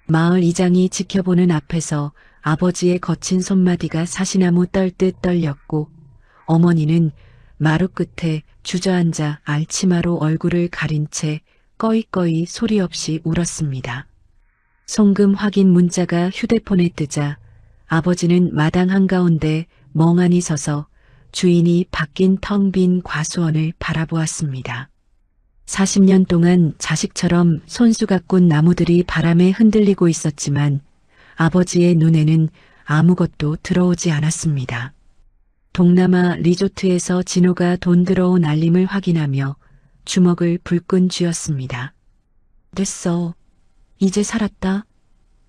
마을 이장이 지켜보는 앞에서 아버지의 거친 손마디가 사시나무 떨듯 떨렸고 어머니는 마루 끝에 주저앉아 알치마로 얼굴을 가린 채 꺼이꺼이 소리 없이 울었습니다. 송금 확인 문자가 휴대폰에 뜨자 아버지는 마당 한가운데 멍하니 서서 주인이 바뀐 텅 빈 과수원을 바라보았습니다. 40년 동안 자식처럼 손수 가꾼 나무들이 바람에 흔들리고 있었지만 아버지의 눈에는 아무것도 들어오지 않았습니다. 동남아 리조트에서 진호가 돈 들어온 알림을 확인하며 주먹을 불끈 쥐었습니다. 됐어. 이제 살았다.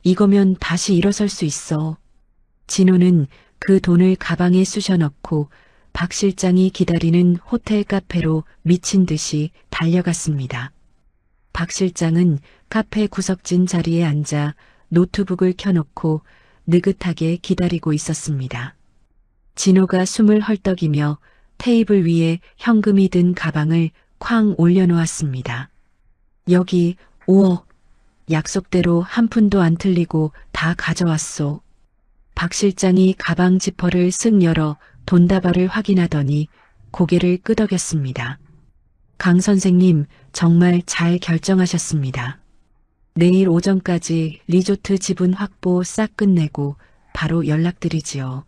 이거면 다시 일어설 수 있어. 진호는 그 돈을 가방에 쑤셔 넣고 박 실장이 기다리는 호텔 카페로 미친 듯이 달려갔습니다. 박 실장은 카페 구석진 자리에 앉아 노트북을 켜놓고 느긋하게 기다리고 있었습니다. 진호가 숨을 헐떡이며 테이블 위에 현금이 든 가방을 쾅 올려놓았습니다. 여기 5억. 약속대로 한 푼도 안 틀리고 다 가져왔소. 박 실장이 가방 지퍼를 쓱 열어 돈다발을 확인하더니 고개를 끄덕였습니다. 강 선생님, 정말 잘 결정하셨습니다. 내일 오전까지 리조트 지분 확보 싹 끝내고 바로 연락드리지요.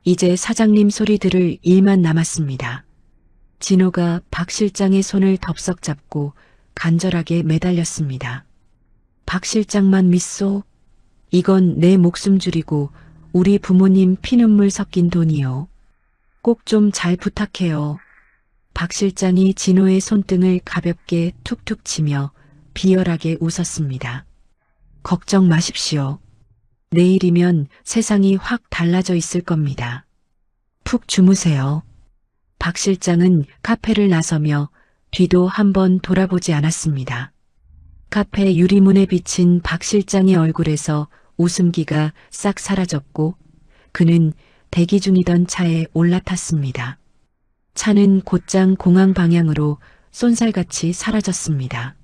이제 사장님 소리 들을 일만 남았습니다. 진호가 박 실장의 손을 덥석 잡고 간절하게 매달렸습니다. 박 실장만 믿소. 이건 내 목숨 줄이고 우리 부모님 피눈물 섞인 돈이요. 꼭 좀 잘 부탁해요. 박 실장이 진호의 손등을 가볍게 툭툭 치며 비열하게 웃었습니다. 걱정 마십시오. 내일이면 세상이 확 달라져 있을 겁니다. 푹 주무세요. 박 실장은 카페를 나서며 뒤도 한번 돌아보지 않았습니다. 카페 유리문에 비친 박 실장의 얼굴에서 웃음기가 싹 사라졌고 그는 대기 중이던 차에 올라탔습니다. 차는 곧장 공항 방향으로 쏜살같이 사라졌습니다.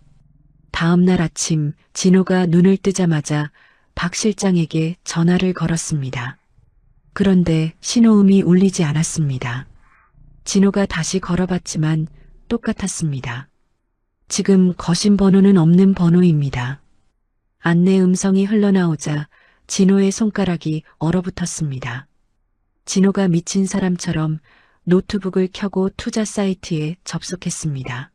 다음 날 아침 진호가 눈을 뜨자마자 박 실장에게 전화를 걸었습니다. 그런데 신호음이 울리지 않았습니다. 진호가 다시 걸어봤지만 똑같았습니다. 지금 거신 번호는 없는 번호입니다. 안내 음성이 흘러나오자 진호의 손가락이 얼어붙었습니다. 진호가 미친 사람처럼 노트북을 켜고 투자 사이트에 접속했습니다.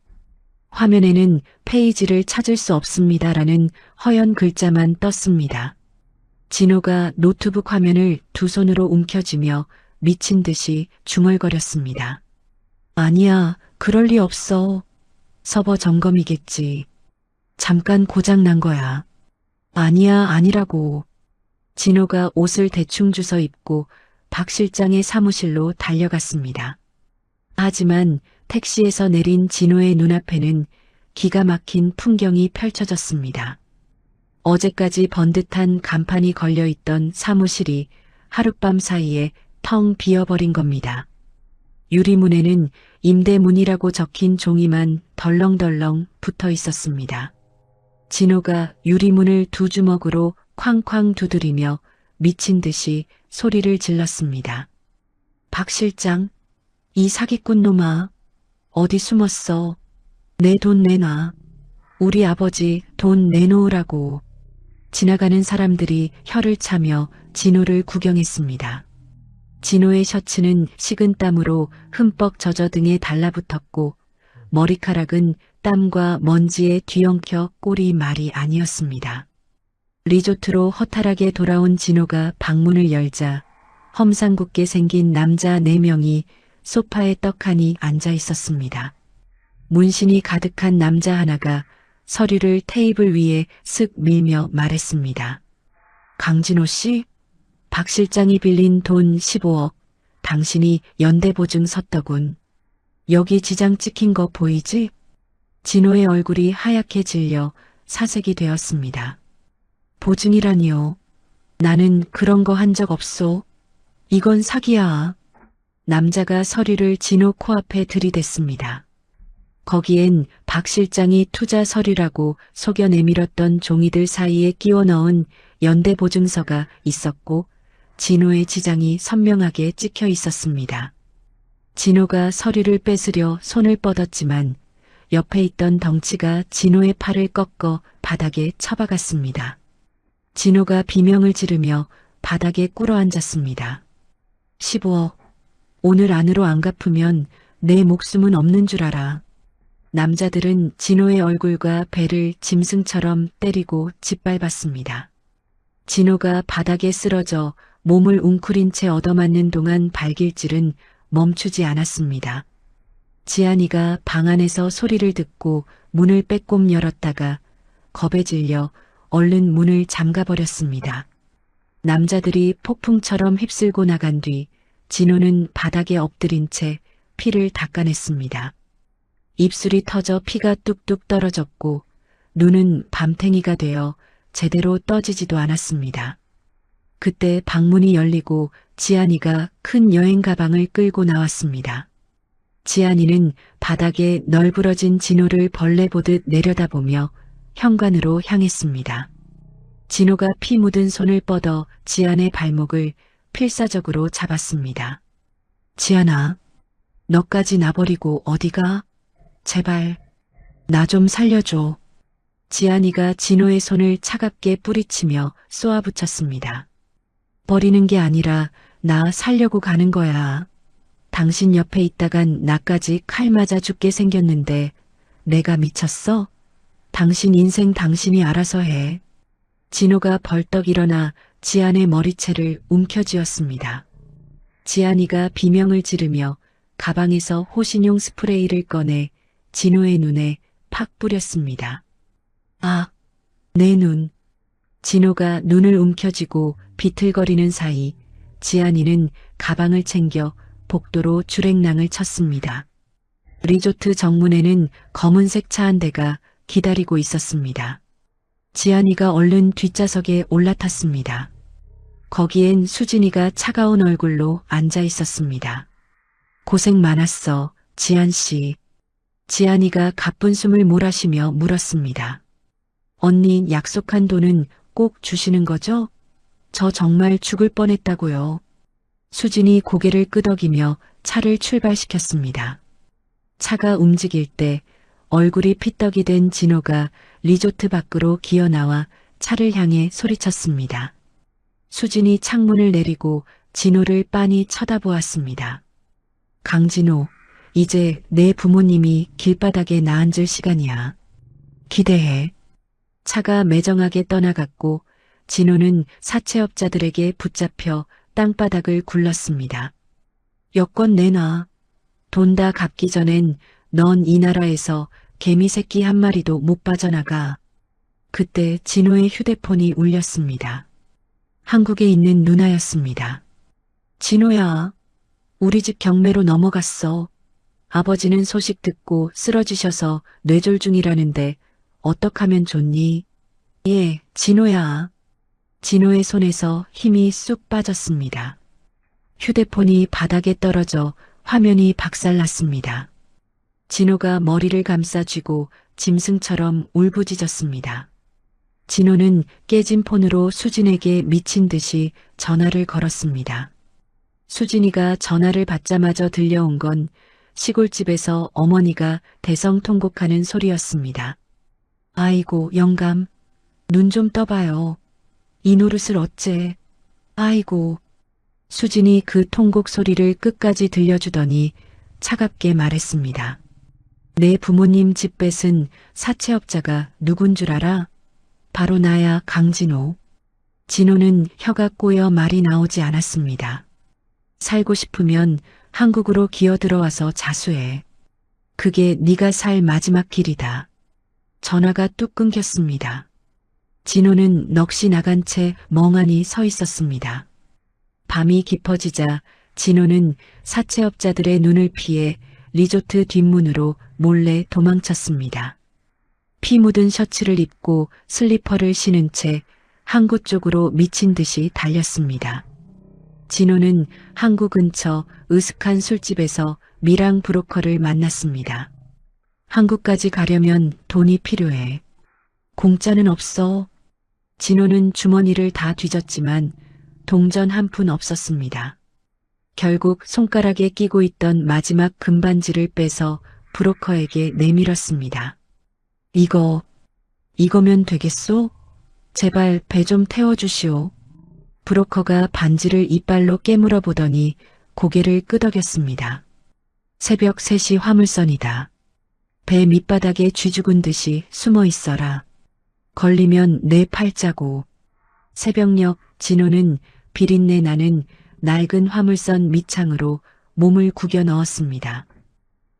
화면에는 페이지를 찾을 수 없습니다라는 허연 글자만 떴습니다. 진호가 노트북 화면을 두 손으로 움켜쥐며 미친 듯이 중얼거렸습니다. 아니야, 그럴 리 없어. 서버 점검이겠지. 잠깐 고장 난 거야. 아니야, 아니라고. 진호가 옷을 대충 주워 입고 박 실장의 사무실로 달려갔습니다. 하지만 택시에서 내린 진호의 눈앞에는 기가 막힌 풍경이 펼쳐졌습니다. 어제까지 번듯한 간판이 걸려있던 사무실이 하룻밤 사이에 텅 비어버린 겁니다. 유리문에는 임대문이라고 적힌 종이만 덜렁덜렁 붙어 있었습니다. 진호가 유리문을 두 주먹으로 쾅쾅 두드리며 미친 듯이 소리를 질렀습니다. 박 실장, 이 사기꾼 놈아, 어디 숨었어? 내 돈 내놔. 우리 아버지 돈 내놓으라고. 지나가는 사람들이 혀를 차며 진호를 구경했습니다. 진호의 셔츠는 식은 땀으로 흠뻑 젖어 등에 달라붙었고 머리카락은 땀과 먼지에 뒤엉켜 꼴이 말이 아니었습니다. 리조트로 허탈하게 돌아온 진호가 방문을 열자 험상궂게 생긴 남자 4명이 소파에 떡하니 앉아 있었습니다. 문신이 가득한 남자 하나가 서류를 테이블 위에 쓱 밀며 말했습니다. 강진호 씨, 박 실장이 빌린 돈 15억, 당신이 연대보증 섰더군. 여기 지장 찍힌 거 보이지? 진호의 얼굴이 하얗게 질려 사색이 되었습니다. 보증이라니요. 나는 그런 거 한 적 없소. 이건 사기야. 남자가 서류를 진호 코앞에 들이댔습니다. 거기엔 박 실장이 투자 서류라고 속여 내밀었던 종이들 사이에 끼워 넣은 연대보증서가 있었고 진호의 지장이 선명하게 찍혀 있었습니다. 진호가 서류를 뺏으려 손을 뻗었지만 옆에 있던 덩치가 진호의 팔을 꺾어 바닥에 쳐박았습니다. 진호가 비명을 지르며 바닥에 꿇어앉았습니다. 15억, 오늘 안으로 안 갚으면 내 목숨은 없는 줄 알아. 남자들은 진호의 얼굴과 배를 짐승처럼 때리고 짓밟았습니다. 진호가 바닥에 쓰러져 몸을 웅크린 채 얻어맞는 동안 발길질은 멈추지 않았습니다. 지안이가 방 안에서 소리를 듣고 문을 빼꼼 열었다가 겁에 질려 얼른 문을 잠가버렸습니다. 남자들이 폭풍처럼 휩쓸고 나간 뒤 진호는 바닥에 엎드린 채 피를 닦아냈습니다. 입술이 터져 피가 뚝뚝 떨어졌고 눈은 밤탱이가 되어 제대로 떠지지도 않았습니다. 그때 방문이 열리고 지안이가 큰 여행 가방을 끌고 나왔습니다. 지안이는 바닥에 널브러진 진호를 벌레 보듯 내려다보며 현관으로 향했습니다. 진호가 피 묻은 손을 뻗어 지안의 발목을 필사적으로 잡았습니다. 지안아, 너까지 나버리고 어디가? 제발, 나 좀 살려줘. 지안이가 진호의 손을 차갑게 뿌리치며 쏘아붙였습니다. 버리는 게 아니라 나 살려고 가는 거야. 당신 옆에 있다간 나까지 칼 맞아 죽게 생겼는데 내가 미쳤어? 당신 인생 당신이 알아서 해. 진호가 벌떡 일어나 지안의 머리채를 움켜쥐었습니다. 지안이가 비명을 지르며 가방에서 호신용 스프레이를 꺼내 진호의 눈에 팍 뿌렸습니다. 아, 내 눈. 진호가 눈을 움켜쥐고 비틀거리는 사이 지안이는 가방을 챙겨 복도로 주랭랑을 쳤습니다. 리조트 정문에는 검은색 차 한 대가 기다리고 있었습니다. 지안이가 얼른 뒷좌석에 올라탔습니다. 거기엔 수진이가 차가운 얼굴로 앉아 있었습니다. 고생 많았어, 지안 씨. 지안이가 가쁜 숨을 몰아쉬며 물었습니다. 언니 약속한 돈은 꼭 주시는 거죠? 저 정말 죽을 뻔했다고요. 수진이 고개를 끄덕이며 차를 출발시켰습니다. 차가 움직일 때 얼굴이 피떡이 된 진호가 리조트 밖으로 기어나와 차를 향해 소리쳤습니다. 수진이 창문을 내리고 진호를 빤히 쳐다보았습니다. 강진호, 이제 내 부모님이 길바닥에 나앉을 시간이야. 기대해. 차가 매정하게 떠나갔고 진호는 사채업자들에게 붙잡혀 땅바닥을 굴렀습니다. 여권 내놔. 돈 다 갚기 전엔 넌 이 나라에서 개미 새끼 한 마리도 못 빠져나가. 그때 진호의 휴대폰이 울렸습니다. 한국에 있는 누나였습니다. 진호야, 우리 집 경매로 넘어갔어. 아버지는 소식 듣고 쓰러지셔서 뇌졸 중이라는데 어떡하면 좋니? 예, 진호야. 진호의 손에서 힘이 쑥 빠졌습니다. 휴대폰이 바닥에 떨어져 화면이 박살났습니다. 진호가 머리를 감싸쥐고 짐승처럼 울부짖었습니다. 진호는 깨진 폰으로 수진에게 미친 듯이 전화를 걸었습니다. 수진이가 전화를 받자마자 들려온 건 시골집에서 어머니가 대성통곡하는 소리였습니다. 아이고 영감, 눈 좀 떠봐요. 이 노릇을 어째. 아이고. 수진이 그 통곡 소리를 끝까지 들려주더니 차갑게 말했습니다. 내 부모님 집 뺏은 사채업자가 누군 줄 알아? 바로 나야, 강진호. 진호는 혀가 꼬여 말이 나오지 않았습니다. 살고 싶으면 한국으로 기어들어와서 자수해. 그게 네가 살 마지막 길이다. 전화가 뚝 끊겼습니다. 진호는 넋이 나간 채 멍하니 서 있었습니다. 밤이 깊어지자 진호는 사채업자들의 눈을 피해 리조트 뒷문으로 몰래 도망쳤습니다. 피 묻은 셔츠를 입고 슬리퍼를 신은 채 항구 쪽으로 미친 듯이 달렸습니다. 진호는 항구 근처 으슥한 술집에서 미랑 브로커를 만났습니다. 한국까지 가려면 돈이 필요해. 공짜는 없어. 진호는 주머니를 다 뒤졌지만 동전 한 푼 없었습니다. 결국 손가락에 끼고 있던 마지막 금반지를 빼서 브로커에게 내밀었습니다. 이거면 되겠소? 제발 배 좀 태워주시오. 브로커가 반지를 이빨로 깨물어 보더니 고개를 끄덕였습니다. 새벽 3시 화물선이다. 배 밑바닥에 쥐죽은 듯이 숨어 있어라. 걸리면 내 팔자고. 새벽녘 진호는 비린내 나는 낡은 화물선 밑창으로 몸을 구겨 넣었습니다.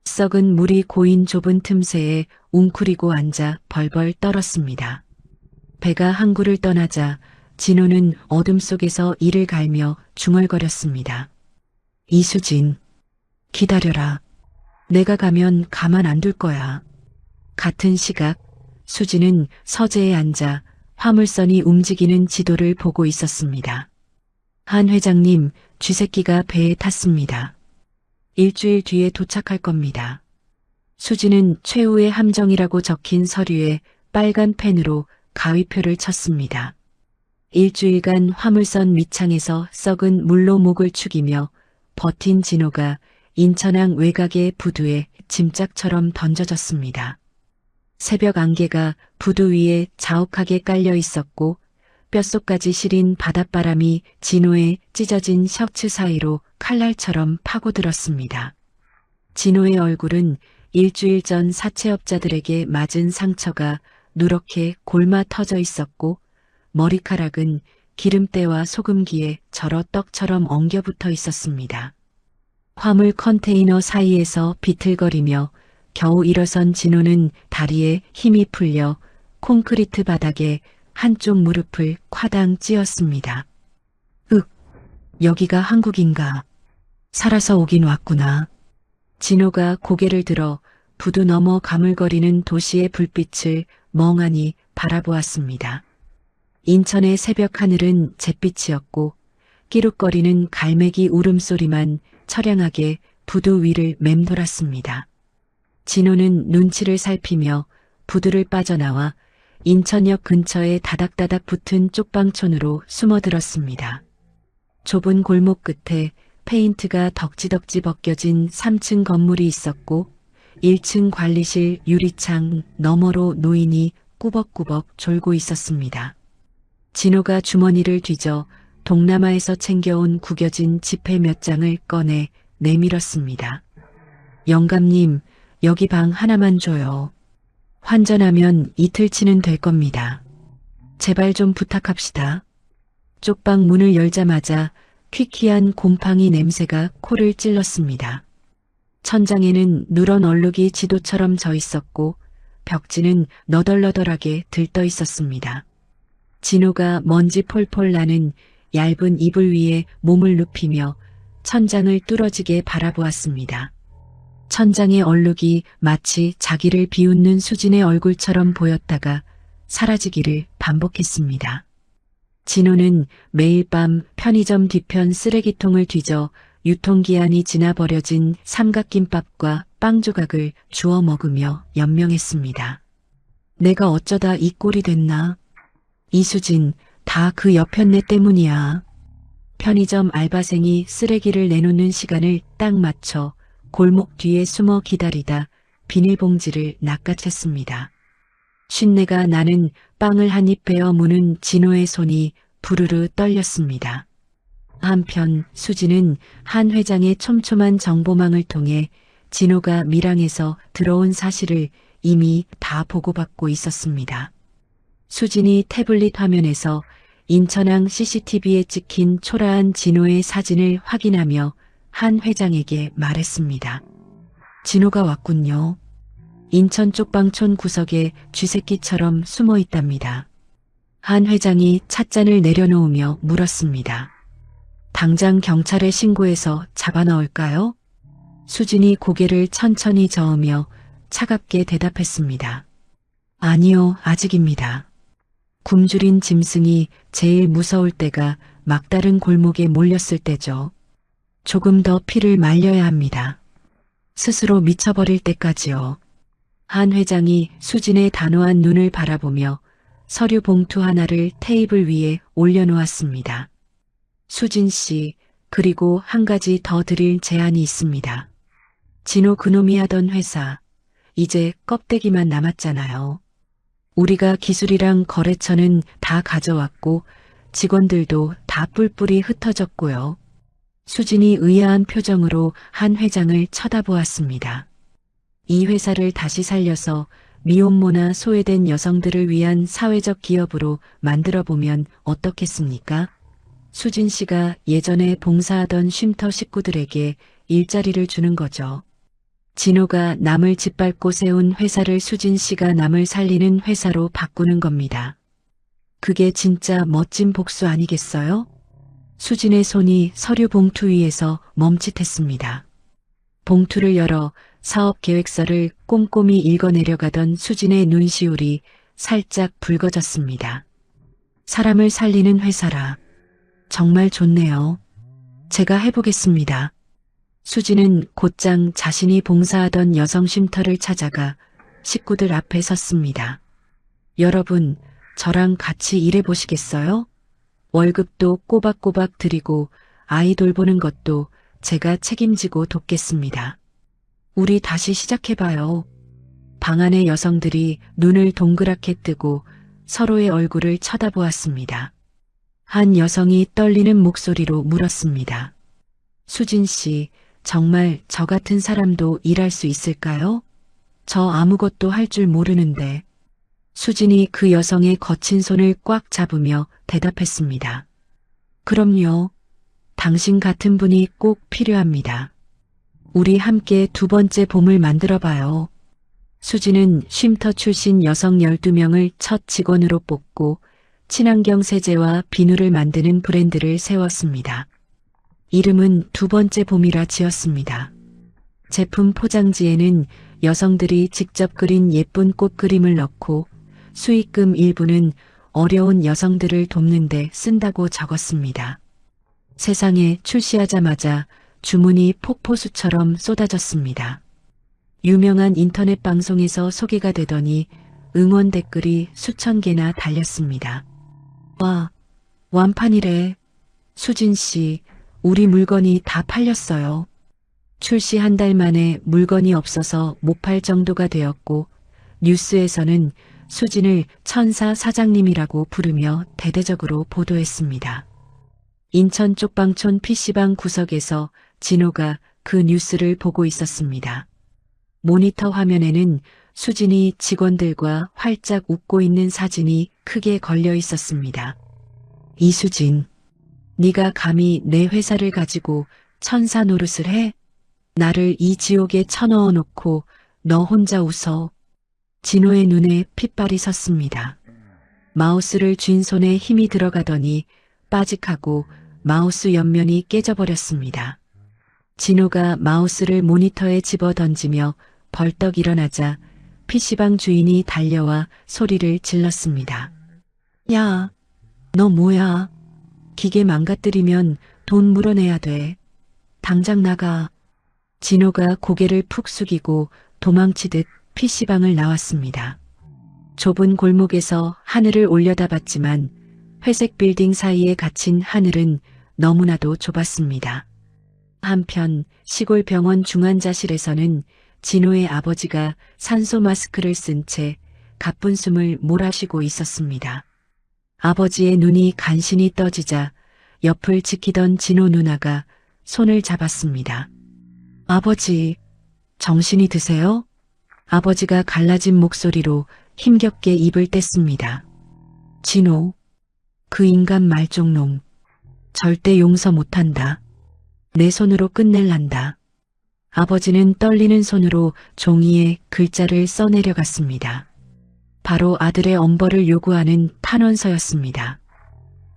썩은 물이 고인 좁은 틈새에 웅크리고 앉아 벌벌 떨었습니다. 배가 항구를 떠나자 진호는 어둠 속에서 이를 갈며 중얼거렸습니다. 이수진, 기다려라. 내가 가면 가만 안 둘 거야. 같은 시각 수진은 서재에 앉아 화물선이 움직이는 지도를 보고 있었습니다. 한 회장님, 쥐새끼가 배에 탔습니다. 일주일 뒤에 도착할 겁니다. 수진은 최후의 함정이라고 적힌 서류에 빨간 펜으로 가위표를 쳤습니다. 일주일간 화물선 밑창에서 썩은 물로 목을 축이며 버틴 진호가 인천항 외곽의 부두에 짐짝처럼 던져졌습니다. 새벽 안개가 부두 위에 자욱하게 깔려 있었고 뼛속까지 시린 바닷바람이 진호의 찢어진 셔츠 사이로 칼날처럼 파고들었습니다. 진호의 얼굴은 일주일 전 사채업자들에게 맞은 상처가 누렇게 골마 터져 있었고 머리카락은 기름때와 소금기에 절어 떡처럼 엉겨붙어 있었습니다. 화물 컨테이너 사이에서 비틀거리며 겨우 일어선 진호는 다리에 힘이 풀려 콘크리트 바닥에 한쪽 무릎을 콰당 찧었습니다. 여기가 한국인가. 살아서 오긴 왔구나. 진호가 고개를 들어 부두 너머 가물거리는 도시의 불빛을 멍하니 바라보았습니다. 인천의 새벽 하늘은 잿빛이었고 끼룩거리는 갈매기 울음소리만 처량하게 부두 위를 맴돌았습니다. 진호는 눈치를 살피며 부두를 빠져나와 인천역 근처에 다닥다닥 붙은 쪽방촌으로 숨어들었습니다. 좁은 골목 끝에 페인트가 덕지덕지 벗겨진 3층 건물이 있었고 1층 관리실 유리창 너머로 노인이 꾸벅꾸벅 졸고 있었습니다. 진호가 주머니를 뒤져 동남아에서 챙겨온 구겨진 지폐 몇 장을 꺼내 내밀었습니다. 영감님, 여기 방 하나만 줘요. 환전하면 이틀치는 될 겁니다. 제발 좀 부탁합시다. 쪽방 문을 열자마자 퀴퀴한 곰팡이 냄새가 코를 찔렀습니다. 천장에는 누런 얼룩이 지도처럼 져 있었고 벽지는 너덜너덜하게 들떠 있었습니다. 진호가 먼지 폴폴 나는 얇은 이불 위에 몸을 눕히며 천장을 뚫어지게 바라보았습니다. 천장의 얼룩이 마치 자기를 비웃는 수진의 얼굴처럼 보였다가 사라지기를 반복했습니다. 진호는 매일 밤 편의점 뒤편 쓰레기통을 뒤져 유통기한이 지나 버려진 삼각김밥과 빵 조각을 주워 먹으며 연명했습니다. 내가 어쩌다 이 꼴이 됐나? 이수진, 다 그 여편네 때문이야. 편의점 알바생이 쓰레기를 내놓는 시간을 딱 맞춰 골목 뒤에 숨어 기다리다 비닐봉지를 낚아챘습니다. 쉰내가 나는 빵을 한 입 베어 무는 진호의 손이 부르르 떨렸습니다. 한편 수진은 한 회장의 촘촘한 정보망을 통해 진호가 밀항에서 들어온 사실을 이미 다 보고받고 있었습니다. 수진이 태블릿 화면에서 인천항 CCTV에 찍힌 초라한 진호의 사진을 확인하며 한 회장에게 말했습니다. 진호가 왔군요. 인천 쪽방촌 구석에 쥐새끼처럼 숨어 있답니다. 한 회장이 찻잔을 내려놓으며 물었습니다. 당장 경찰에 신고해서 잡아넣을까요? 수진이 고개를 천천히 저으며 차갑게 대답했습니다. 아니요, 아직입니다. 굶주린 짐승이 제일 무서울 때가 막다른 골목에 몰렸을 때죠. 조금 더 피를 말려야 합니다. 스스로 미쳐버릴 때까지요. 한 회장이 수진의 단호한 눈을 바라보며 서류 봉투 하나를 테이블 위에 올려놓았습니다. 수진 씨, 그리고 한 가지 더 드릴 제안이 있습니다. 진호 그놈이 하던 회사, 이제 껍데기만 남았잖아요. 우리가 기술이랑 거래처는 다 가져왔고 직원들도 다 뿔뿔이 흩어졌고요. 수진이 의아한 표정으로 한 회장을 쳐다보았습니다. 이 회사를 다시 살려서 미혼모나 소외된 여성들을 위한 사회적 기업으로 만들어보면 어떻겠습니까? 수진 씨가 예전에 봉사하던 쉼터 식구들에게 일자리를 주는 거죠. 진호가 남을 짓밟고 세운 회사를 수진 씨가 남을 살리는 회사로 바꾸는 겁니다. 그게 진짜 멋진 복수 아니겠어요? 수진의 손이 서류 봉투 위에서 멈칫했습니다. 봉투를 열어 사업 계획서를 꼼꼼히 읽어내려가던 수진의 눈시울이 살짝 붉어졌습니다. 사람을 살리는 회사라. 정말 좋네요. 제가 해보겠습니다. 수진은 곧장 자신이 봉사하던 여성 쉼터를 찾아가 식구들 앞에 섰습니다. 여러분, 저랑 같이 일해보시겠어요? 월급도 꼬박꼬박 드리고 아이 돌보는 것도 제가 책임지고 돕겠습니다. 우리 다시 시작해봐요. 방 안의 여성들이 눈을 동그랗게 뜨고 서로의 얼굴을 쳐다보았습니다. 한 여성이 떨리는 목소리로 물었습니다. 수진 씨, 정말 저 같은 사람도 일할 수 있을까요? 저 아무것도 할 줄 모르는데. 수진이 그 여성의 거친 손을 꽉 잡으며 대답했습니다. 그럼요. 당신 같은 분이 꼭 필요합니다. 우리 함께 두 번째 봄을 만들어봐요. 수진은 쉼터 출신 여성 12명을 첫 직원으로 뽑고 친환경 세제와 비누를 만드는 브랜드를 세웠습니다. 이름은 두 번째 봄이라 지었습니다. 제품 포장지에는 여성들이 직접 그린 예쁜 꽃 그림을 넣고 수익금 일부는 어려운 여성들을 돕는 데 쓴다고 적었습니다. 세상에 출시하자마자 주문이 폭포수처럼 쏟아졌습니다. 유명한 인터넷 방송에서 소개가 되더니 응원 댓글이 수천 개나 달렸습니다. 와, 완판이래. 수진 씨, 우리 물건이 다 팔렸어요. 출시 한 달 만에 물건이 없어서 못 팔 정도가 되었고 뉴스에서는 수진을 천사 사장님이라고 부르며 대대적으로 보도했습니다. 인천 쪽방촌 PC방 구석에서 진호가 그 뉴스를 보고 있었습니다. 모니터 화면에는 수진이 직원들과 활짝 웃고 있는 사진이 크게 걸려 있었습니다. 이수진, 네가 감히 내 회사를 가지고 천사 노릇을 해? 나를 이 지옥에 쳐넣어 놓고 너 혼자 웃어. 진호의 눈에 핏발이 섰습니다. 마우스를 쥔 손에 힘이 들어가더니 빠직하고 마우스 옆면이 깨져버렸습니다. 진호가 마우스를 모니터에 집어 던지며 벌떡 일어나자 PC방 주인이 달려와 소리를 질렀습니다. 야, 너 뭐야? 기계 망가뜨리면 돈 물어내야 돼. 당장 나가. 진호가 고개를 푹 숙이고 도망치듯 PC방을 나왔습니다. 좁은 골목에서 하늘을 올려다봤지만 회색 빌딩 사이에 갇힌 하늘은 너무나도 좁았습니다. 한편 시골 병원 중환자실에서는 진호의 아버지가 산소 마스크를 쓴 채 가쁜 숨을 몰아쉬고 있었습니다. 아버지의 눈이 간신히 떠지자 옆을 지키던 진호 누나가 손을 잡았습니다. 아버지, 정신이 드세요? 아버지가 갈라진 목소리로 힘겹게 입을 뗐습니다. 진호, 그 인간 말종놈, 절대 용서 못한다. 내 손으로 끝낼란다. 아버지는 떨리는 손으로 종이에 글자를 써내려갔습니다. 바로 아들의 엄벌을 요구하는 탄원서였습니다.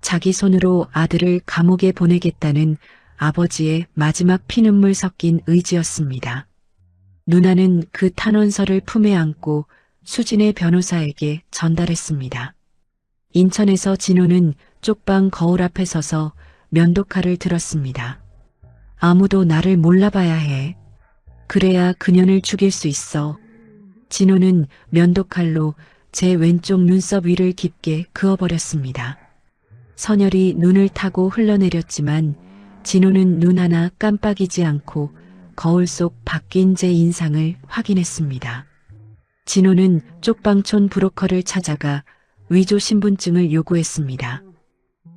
자기 손으로 아들을 감옥에 보내겠다는 아버지의 마지막 피눈물 섞인 의지였습니다. 누나는 그 탄원서를 품에 안고 수진의 변호사에게 전달했습니다. 인천에서 진호는 쪽방 거울 앞에 서서 면도칼을 들었습니다. 아무도 나를 몰라봐야 해. 그래야 그년을 죽일 수 있어. 진호는 면도칼로 제 왼쪽 눈썹 위를 깊게 그어버렸습니다. 선혈이 눈을 타고 흘러내렸지만 진호는 눈 하나 깜빡이지 않고 거울 속 바뀐 제 인상을 확인했습니다. 진호는 쪽방촌 브로커를 찾아가 위조 신분증을 요구했습니다.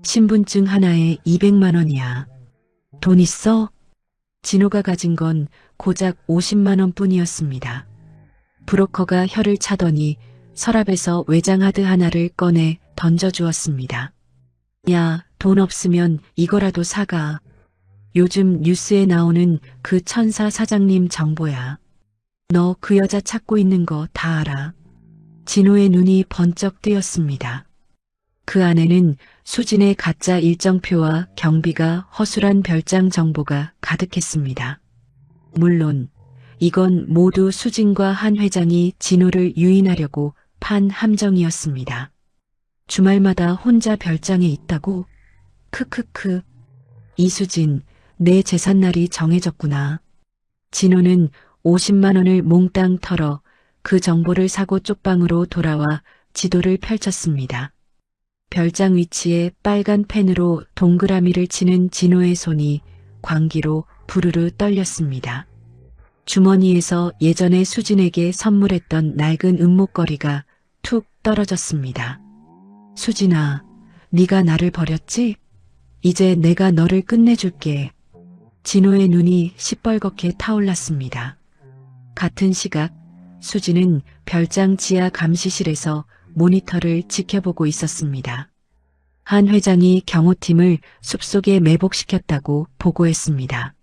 신분증 하나에 200만 원이야. 돈 있어? 진호가 가진 건 고작 50만 원뿐이었습니다. 브로커가 혀를 차더니 서랍에서 외장하드 하나를 꺼내 던져주었습니다. 야, 돈 없으면 이거라도 사가. 요즘 뉴스에 나오는 그 천사 사장님 정보야. 너 그 여자 찾고 있는 거 다 알아. 진호의 눈이 번쩍 뜨였습니다. 그 안에는 수진의 가짜 일정표와 경비가 허술한 별장 정보가 가득했습니다. 물론 이건 모두 수진과 한 회장이 진호를 유인하려고 판 함정이었습니다. 주말마다 혼자 별장에 있다고? 크크크. 이수진, 내 재산날이 정해졌구나. 진호는 50만 원을 몽땅 털어 그 정보를 사고 쪽방으로 돌아와 지도를 펼쳤습니다. 별장 위치에 빨간 펜으로 동그라미를 치는 진호의 손이 광기로 부르르 떨렸습니다. 주머니에서 예전에 수진에게 선물했던 낡은 은목걸이가 툭 떨어졌습니다. 수진아, 네가 나를 버렸지? 이제 내가 너를 끝내줄게. 진호의 눈이 시뻘겋게 타올랐습니다. 같은 시각 수진은 별장 지하 감시실에서 모니터를 지켜보고 있었습니다. 한 회장이 경호팀을 숲속에 매복시켰다고 보고했습니다.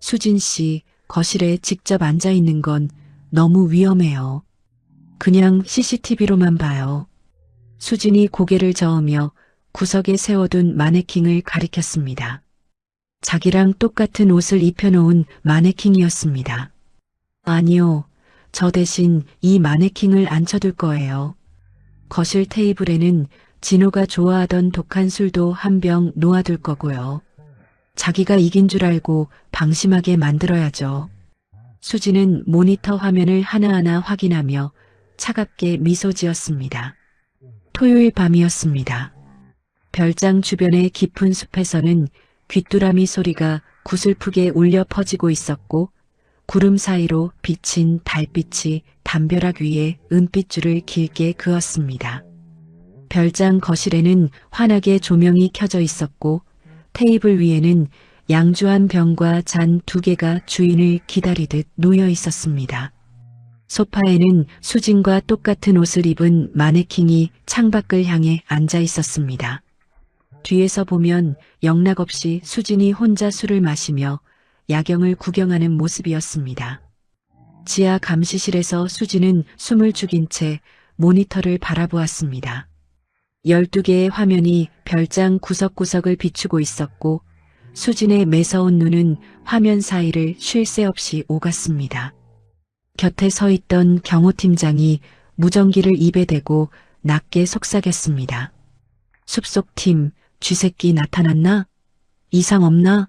수진 씨, 거실에 직접 앉아 있는 건 너무 위험해요. 그냥 CCTV로만 봐요. 수진이 고개를 저으며 구석에 세워둔 마네킹을 가리켰습니다. 자기랑 똑같은 옷을 입혀놓은 마네킹이었습니다. 아니요, 저 대신 이 마네킹을 앉혀둘 거예요. 거실 테이블에는 진호가 좋아하던 독한 술도 한 병 놓아둘 거고요. 자기가 이긴 줄 알고 방심하게 만들어야죠. 수지는 모니터 화면을 하나하나 확인하며 차갑게 미소 지었습니다. 토요일 밤이었습니다. 별장 주변의 깊은 숲에서는 귀뚜라미 소리가 구슬프게 울려 퍼지고 있었고 구름 사이로 비친 달빛이 담벼락 위에 은빛줄을 길게 그었습니다. 별장 거실에는 환하게 조명이 켜져 있었고 테이블 위에는 양주 한 병과 잔 2개가 주인을 기다리듯 놓여 있었습니다. 소파에는 수진과 똑같은 옷을 입은 마네킹이 창밖을 향해 앉아 있었습니다. 뒤에서 보면 영락없이 수진이 혼자 술을 마시며 야경을 구경하는 모습이었습니다. 지하 감시실에서 수진은 숨을 죽인 채 모니터를 바라보았습니다. 12개의 화면이 별장 구석구석을 비추고 있었고 수진의 매서운 눈은 화면 사이를 쉴 새 없이 오갔습니다. 곁에 서 있던 경호팀장이 무전기를 입에 대고 낮게 속삭였습니다. 숲속팀, 쥐새끼 나타났나? 이상 없나?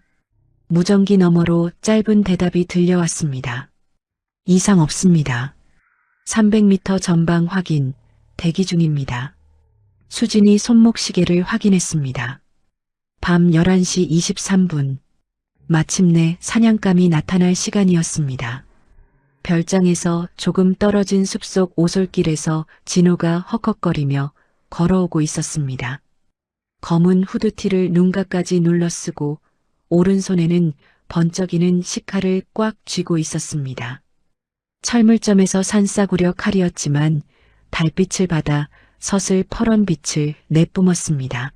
무전기 너머로 짧은 대답이 들려왔습니다. 이상 없습니다. 300m 전방 확인, 대기 중입니다. 수진이 손목시계를 확인했습니다. 밤 11시 23분. 마침내 사냥감이 나타날 시간이었습니다. 별장에서 조금 떨어진 숲속 오솔길에서 진호가 헉헉거리며 걸어오고 있었습니다. 검은 후드티를 눈가까지 눌러쓰고 오른손에는 번쩍이는 식칼을 꽉 쥐고 있었습니다. 철물점에서 산 싸구려 칼이었지만 달빛을 받아 서슬 퍼런 빛을 내뿜었습니다.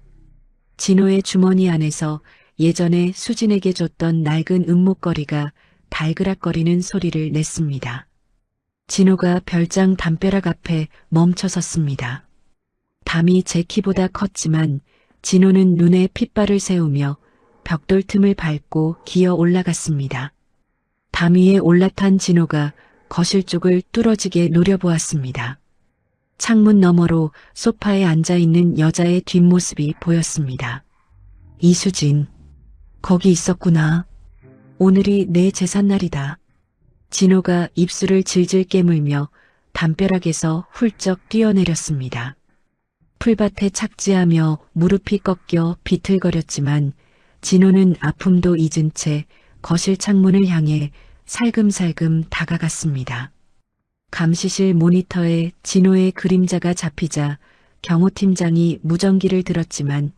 진호의 주머니 안에서 예전에 수진에게 줬던 낡은 은목걸이가 달그락거리는 소리를 냈습니다. 진호가 별장 담벼락 앞에 멈춰 섰습니다. 담이 제 키보다 컸지만 진호는 눈에 핏발을 세우며 벽돌 틈을 밟고 기어 올라갔습니다. 담 위에 올라탄 진호가 거실 쪽을 뚫어지게 노려보았습니다. 창문 너머로 소파에 앉아있는 여자의 뒷모습이 보였습니다. 이수진, 거기 있었구나. 오늘이 내 제삿날이다. 진호가 입술을 질질 깨물며 담벼락에서 훌쩍 뛰어내렸습니다. 풀밭에 착지하며 무릎이 꺾여 비틀거렸지만 진호는 아픔도 잊은 채 거실 창문을 향해 살금살금 다가갔습니다. 감시실 모니터에 진호의 그림자가 잡히자 경호팀장이 무전기를 들었지만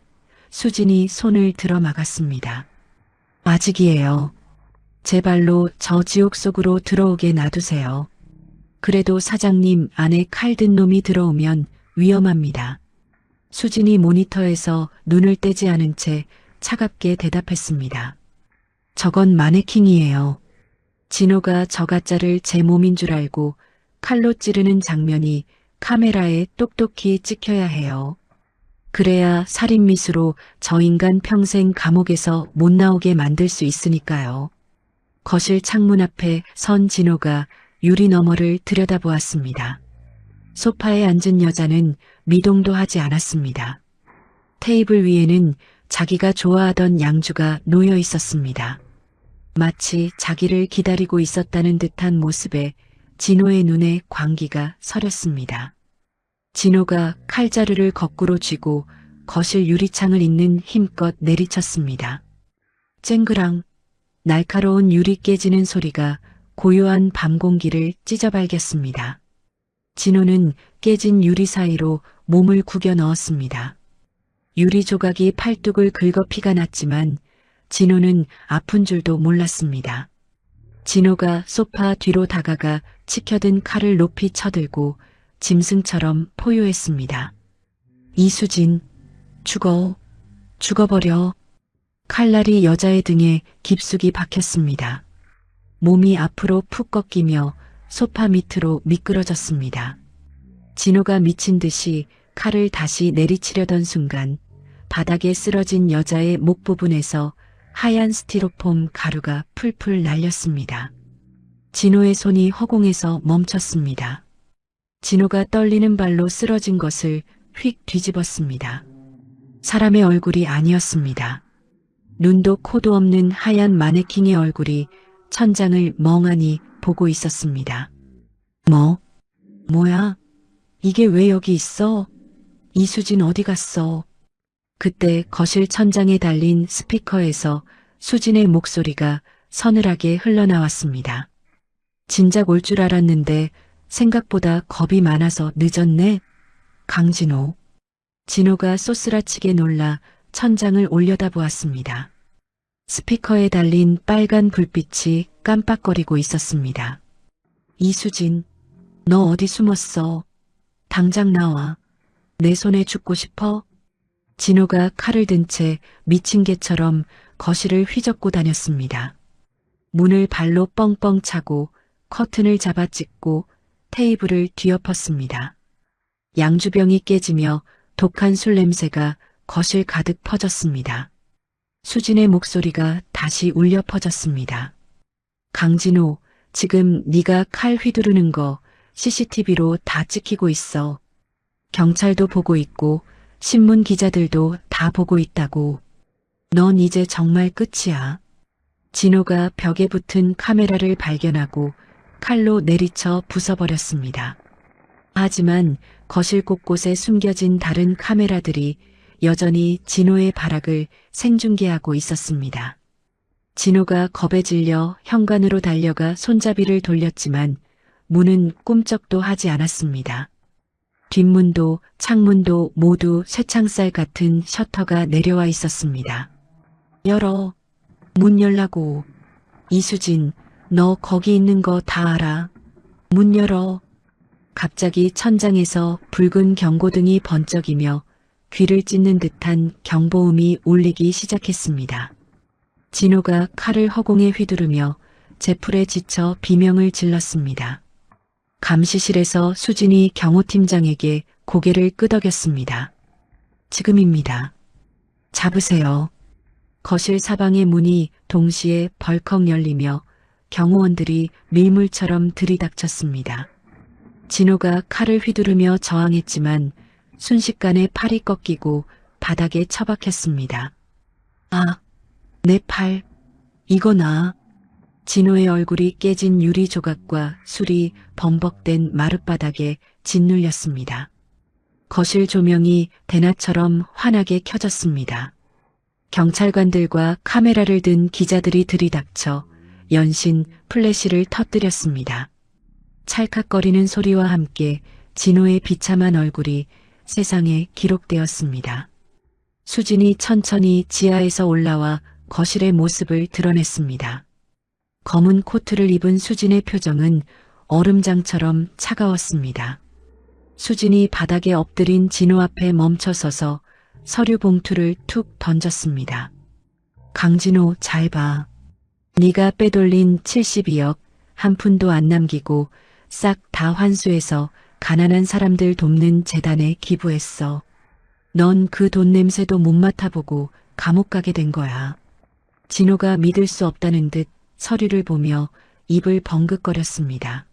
수진이 손을 들어 막았습니다. 아직이에요. 제발로 저 지옥 속으로 들어오게 놔두세요. 그래도 사장님 안에 칼 든 놈이 들어오면 위험합니다. 수진이 모니터에서 눈을 떼지 않은 채 차갑게 대답했습니다. 저건 마네킹이에요. 진호가 저 가짜를 제 몸인 줄 알고 칼로 찌르는 장면이 카메라에 똑똑히 찍혀야 해요. 그래야 살인미수로 저 인간 평생 감옥에서 못 나오게 만들 수 있으니까요. 거실 창문 앞에 선 진호가 유리 너머를 들여다보았습니다. 소파에 앉은 여자는 미동도 하지 않았습니다. 테이블 위에는 자기가 좋아하던 양주가 놓여 있었습니다. 마치 자기를 기다리고 있었다는 듯한 모습에 진호의 눈에 광기가 서렸습니다. 진호가 칼자루를 거꾸로 쥐고 거실 유리창을 잇는 힘껏 내리쳤습니다. 쨍그랑 날카로운 유리 깨지는 소리가 고요한 밤 공기를 찢어발겼습니다. 진호는 깨진 유리 사이로 몸을 구겨 넣었습니다. 유리 조각이 팔뚝을 긁어 피가 났지만 진호는 아픈 줄도 몰랐습니다. 진호가 소파 뒤로 다가가 치켜든 칼을 높이 쳐들고 짐승처럼 포효했습니다. 이수진, 죽어버려. 칼날이 여자의 등에 깊숙이 박혔습니다. 몸이 앞으로 푹 꺾이며 소파 밑으로 미끄러졌습니다. 진호가 미친 듯이 칼을 다시 내리치려던 순간 바닥에 쓰러진 여자의 목 부분에서 하얀 스티로폼 가루가 풀풀 날렸습니다. 진호의 손이 허공에서 멈췄습니다. 진호가 떨리는 발로 쓰러진 것을 휙 뒤집었습니다. 사람의 얼굴이 아니었습니다. 눈도 코도 없는 하얀 마네킹의 얼굴이 천장을 멍하니 보고 있었습니다. 뭐야? 이게 왜 여기 있어? 이수진 어디 갔어? 그때 거실 천장에 달린 스피커에서 수진의 목소리가 서늘하게 흘러나왔습니다. 진작 올 줄 알았는데 생각보다 겁이 많아서 늦었네. 강진호. 진호가 쏘스라치게 놀라 천장을 올려다보았습니다. 스피커에 달린 빨간 불빛이 깜빡거리고 있었습니다. 이수진, 너 어디 숨었어? 당장 나와. 내 손에 죽고 싶어? 진호가 칼을 든 채 미친 개처럼 거실을 휘젓고 다녔습니다. 문을 발로 뻥뻥 차고 커튼을 잡아찢고 테이블을 뒤엎었습니다. 양주병이 깨지며 독한 술 냄새가 거실 가득 퍼졌습니다. 수진의 목소리가 다시 울려 퍼졌습니다. 강진호, 지금 네가 칼 휘두르는 거 CCTV로 다 찍히고 있어. 경찰도 보고 있고 신문 기자들도 다 보고 있다고. 넌 이제 정말 끝이야. 진호가 벽에 붙은 카메라를 발견하고 칼로 내리쳐 부숴버렸습니다. 하지만 거실 곳곳에 숨겨진 다른 카메라들이 여전히 진호의 발악을 생중계하고 있었습니다. 진호가 겁에 질려 현관으로 달려가 손잡이를 돌렸지만 문은 꿈쩍도 하지 않았습니다. 뒷문도 창문도 모두 쇠창살 같은 셔터가 내려와 있었습니다. 열어. 문 열라고. 이수진, 너 거기 있는 거 다 알아. 문 열어. 갑자기 천장에서 붉은 경고등이 번쩍이며 귀를 찢는 듯한 경보음이 울리기 시작했습니다. 진호가 칼을 허공에 휘두르며 제풀에 지쳐 비명을 질렀습니다. 감시실에서 수진이 경호팀장에게 고개를 끄덕였습니다. 지금입니다. 잡으세요. 거실 사방의 문이 동시에 벌컥 열리며 경호원들이 밀물처럼 들이닥쳤습니다. 진호가 칼을 휘두르며 저항했지만 순식간에 팔이 꺾이고 바닥에 처박혔습니다. 아, 내 팔. 이거 나. 진호의 얼굴이 깨진 유리 조각과 술이 범벅된 마룻바닥에 짓눌렸습니다. 거실 조명이 대낮처럼 환하게 켜졌습니다. 경찰관들과 카메라를 든 기자들이 들이닥쳐 연신 플래시를 터뜨렸습니다. 찰칵거리는 소리와 함께 진호의 비참한 얼굴이 세상에 기록되었습니다. 수진이 천천히 지하에서 올라와 거실의 모습을 드러냈습니다. 검은 코트를 입은 수진의 표정은 얼음장처럼 차가웠습니다. 수진이 바닥에 엎드린 진호 앞에 멈춰서서 서류 봉투를 툭 던졌습니다. 강진호, 잘 봐. 네가 빼돌린 72억 한 푼도 안 남기고 싹 다 환수해서 가난한 사람들 돕는 재단에 기부했어. 넌 그 돈 냄새도 못 맡아보고 감옥 가게 된 거야. 진호가 믿을 수 없다는 듯 서류를 보며 입을 벙긋거렸습니다.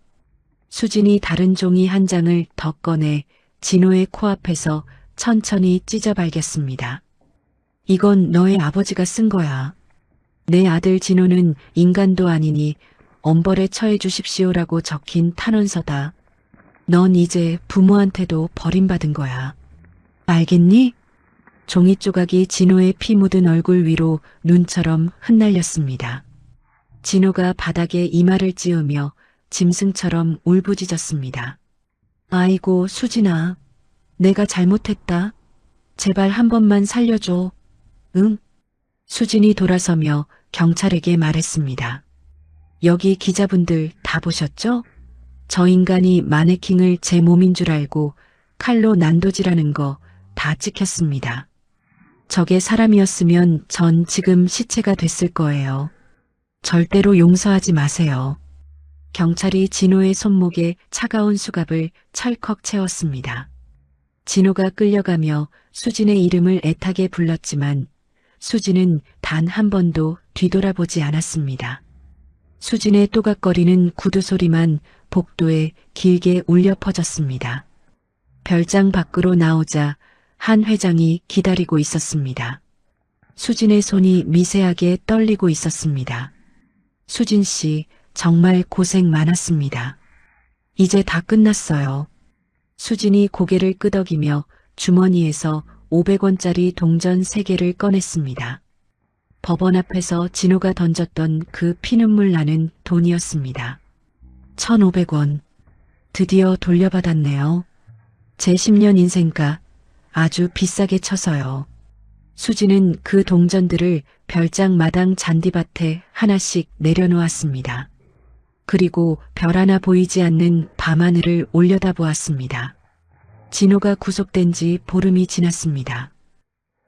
수진이 다른 종이 한 장을 더 꺼내 진호의 코앞에서 천천히 찢어 발겼습니다. 이건 너의 아버지가 쓴 거야. 내 아들 진호는 인간도 아니니 엄벌에 처해 주십시오라고 적힌 탄원서다. 넌 이제 부모한테도 버림받은 거야. 알겠니? 종이 조각이 진호의 피 묻은 얼굴 위로 눈처럼 흩날렸습니다. 진호가 바닥에 이마를 찌우며 짐승처럼 울부짖었습니다. 아이고, 수진아. 내가 잘못했다. 제발 한 번만 살려줘. 응? 수진이 돌아서며 경찰에게 말했습니다. 여기 기자분들 다 보셨죠? 저 인간이 마네킹을 제 몸인 줄 알고 칼로 난도질하는 거 다 찍혔습니다. 저게 사람이었으면 전 지금 시체가 됐을 거예요. 절대로 용서하지 마세요. 경찰이 진호의 손목에 차가운 수갑을 철컥 채웠습니다. 진호가 끌려가며 수진의 이름을 애타게 불렀지만 수진은 단 한 번도 뒤돌아보지 않았습니다. 수진의 또각거리는 구두 소리만 복도에 길게 울려 퍼졌습니다. 별장 밖으로 나오자 한 회장이 기다리고 있었습니다. 수진의 손이 미세하게 떨리고 있었습니다. 수진 씨, 정말 고생 많았습니다. 이제 다 끝났어요. 수진이 고개를 끄덕이며 주머니에서 500원짜리 동전 3개를 꺼냈습니다. 법원 앞에서 진호가 던졌던 그 피눈물 나는 돈이었습니다. 1,500원. 드디어 돌려받았네요. 제 10년 인생가 아주 비싸게 쳐서요. 수지는 그 동전들을 별장 마당 잔디밭에 하나씩 내려놓았습니다. 그리고 별 하나 보이지 않는 밤하늘을 올려다보았습니다. 진호가 구속된 지 보름이 지났습니다.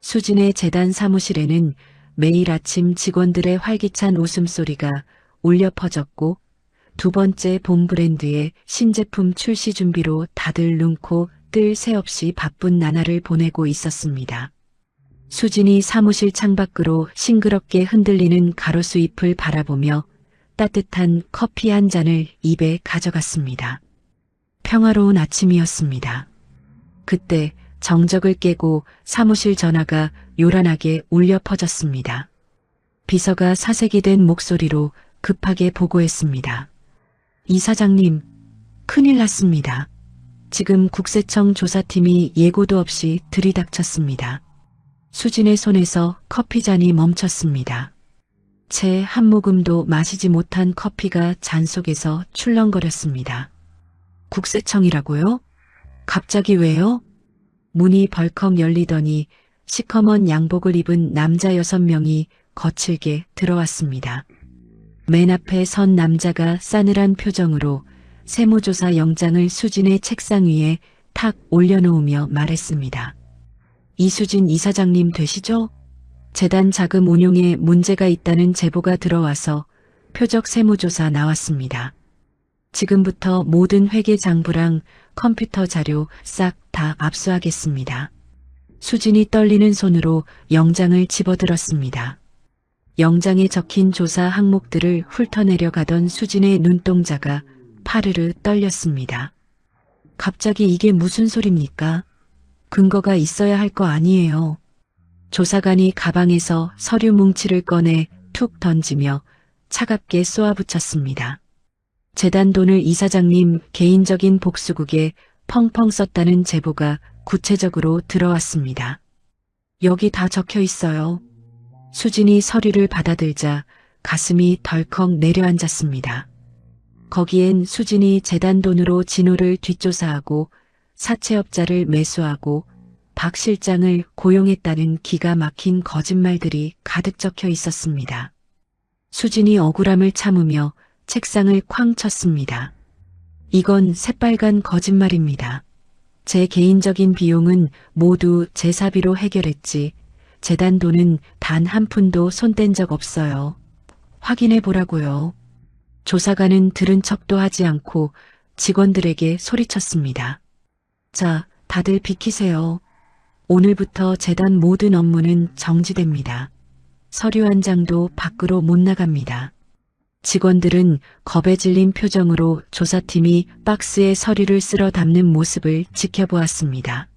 수진의 재단 사무실에는 매일 아침 직원들의 활기찬 웃음소리가 울려 퍼졌고 두 번째 봄 브랜드의 신제품 출시 준비로 다들 눈코 뜰 새 없이 바쁜 나날을 보내고 있었습니다. 수진이 사무실 창밖으로 싱그럽게 흔들리는 가로수 잎을 바라보며 따뜻한 커피 한 잔을 입에 가져갔습니다. 평화로운 아침이었습니다. 그때 정적을 깨고 사무실 전화가 요란하게 울려 퍼졌습니다. 비서가 사색이 된 목소리로 급하게 보고했습니다. 이사장님, 큰일 났습니다. 지금 국세청 조사팀이 예고도 없이 들이닥쳤습니다. 수진의 손에서 커피잔이 멈췄습니다. 채 한 모금도 마시지 못한 커피가 잔 속에서 출렁거렸습니다. 국세청이라고요? 갑자기 왜요? 문이 벌컥 열리더니 시커먼 양복을 입은 남자 6명이 거칠게 들어왔습니다. 맨 앞에 선 남자가 싸늘한 표정으로 세무조사 영장을 수진의 책상 위에 탁 올려놓으며 말했습니다. 이수진 이사장님 되시죠? 재단 자금 운용에 문제가 있다는 제보가 들어와서 표적 세무조사 나왔습니다. 지금부터 모든 회계 장부랑 컴퓨터 자료 싹 다 압수하겠습니다. 수진이 떨리는 손으로 영장을 집어들었습니다. 영장에 적힌 조사 항목들을 훑어내려 가던 수진의 눈동자가 파르르 떨렸습니다. 갑자기 이게 무슨 소립니까? 근거가 있어야 할 거 아니에요. 조사관이 가방에서 서류 뭉치를 꺼내 툭 던지며 차갑게 쏘아붙였습니다. 재단 돈을 이사장님 개인적인 복수국에 펑펑 썼다는 제보가 구체적으로 들어왔습니다. 여기 다 적혀 있어요. 수진이 서류를 받아들자 가슴이 덜컥 내려앉았습니다. 거기엔 수진이 재단 돈으로 진호를 뒷조사하고 사채업자를 매수하고 박 실장을 고용했다는 기가 막힌 거짓말들이 가득 적혀 있었습니다. 수진이 억울함을 참으며 책상을 쾅 쳤습니다. 이건 새빨간 거짓말입니다. 제 개인적인 비용은 모두 제 사비로 해결했지 재단 돈은 단 한 푼도 손댄 적 없어요. 확인해 보라고요. 조사관은 들은 척도 하지 않고 직원들에게 소리쳤습니다. 자, 다들 비키세요. 오늘부터 재단 모든 업무는 정지됩니다. 서류 한 장도 밖으로 못 나갑니다. 직원들은 겁에 질린 표정으로 조사팀이 박스에 서류를 쓸어 담는 모습을 지켜보았습니다.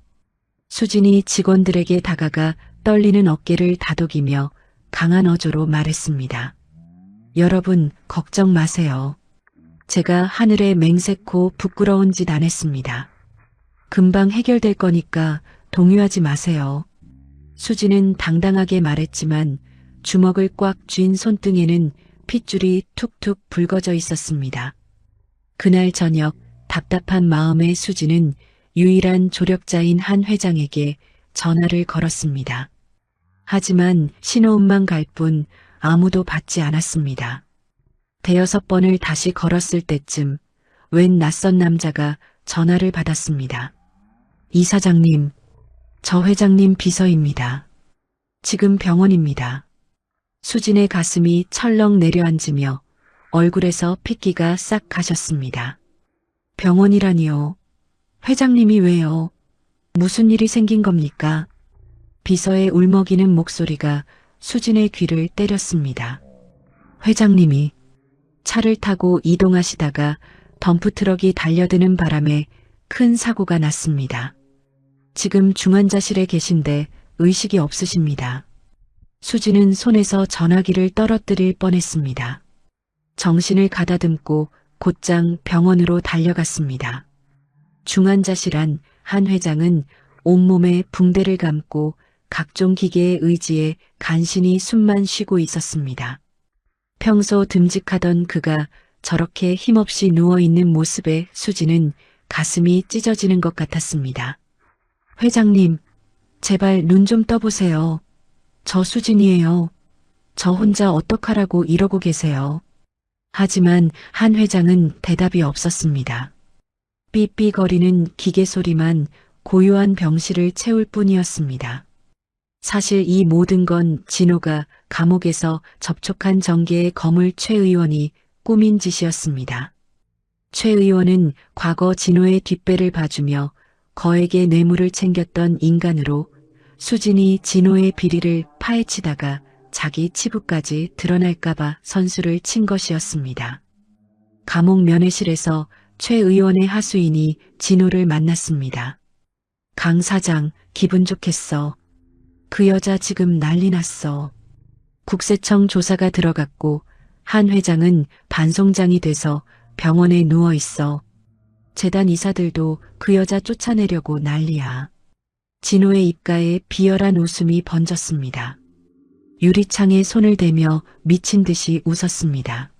수진이 직원들에게 다가가 떨리는 어깨를 다독이며 강한 어조로 말했습니다. 여러분, 걱정 마세요. 제가 하늘에 맹세코 부끄러운 짓 안 했습니다. 금방 해결될 거니까 동요하지 마세요. 수진은 당당하게 말했지만 주먹을 꽉 쥔 손등에는 핏줄이 툭툭 붉어져 있었습니다. 그날 저녁 답답한 마음의 수진은 유일한 조력자인 한 회장에게 전화를 걸었습니다. 하지만 신호음만 갈 뿐 아무도 받지 않았습니다. 대여섯 번을 다시 걸었을 때쯤 웬 낯선 남자가 전화를 받았습니다. 이사장님, 저 회장님 비서입니다. 지금 병원입니다. 수진의 가슴이 철렁 내려앉으며 얼굴에서 핏기가 싹 가셨습니다. 병원이라니요. 회장님이 왜요? 무슨 일이 생긴 겁니까? 비서의 울먹이는 목소리가 수진의 귀를 때렸습니다. 회장님이 차를 타고 이동하시다가 덤프트럭이 달려드는 바람에 큰 사고가 났습니다. 지금 중환자실에 계신데 의식이 없으십니다. 수진은 손에서 전화기를 떨어뜨릴 뻔했습니다. 정신을 가다듬고 곧장 병원으로 달려갔습니다. 중환자실 안 한 회장은 온몸에 붕대를 감고 각종 기계에 의지해 간신히 숨만 쉬고 있었습니다. 평소 듬직하던 그가 저렇게 힘없이 누워있는 모습에 수진은 가슴이 찢어지는 것 같았습니다. 회장님, 제발 눈 좀 떠보세요. 저 수진이에요. 저 혼자 어떡하라고 이러고 계세요. 하지만 한 회장은 대답이 없었습니다. 삐삐거리는 기계 소리만 고요한 병실을 채울 뿐이었습니다. 사실 이 모든 건 진호가 감옥에서 접촉한 정계의 거물 최 의원이 꾸민 짓이었습니다. 최 의원은 과거 진호의 뒷배를 봐주며 거액의 뇌물을 챙겼던 인간으로 수진이 진호의 비리를 파헤치다가 자기 치부까지 드러날까봐 선수를 친 것이었습니다. 감옥 면회실에서 최 의원의 하수인이 진호를 만났습니다. 강 사장, 기분 좋겠어. 그 여자 지금 난리 났어. 국세청 조사가 들어갔고 한 회장은 반송장이 돼서 병원에 누워 있어. 재단 이사들도 그 여자 쫓아내려고 난리야. 진호의 입가에 비열한 웃음이 번졌습니다. 유리창에 손을 대며 미친 듯이 웃었습니다.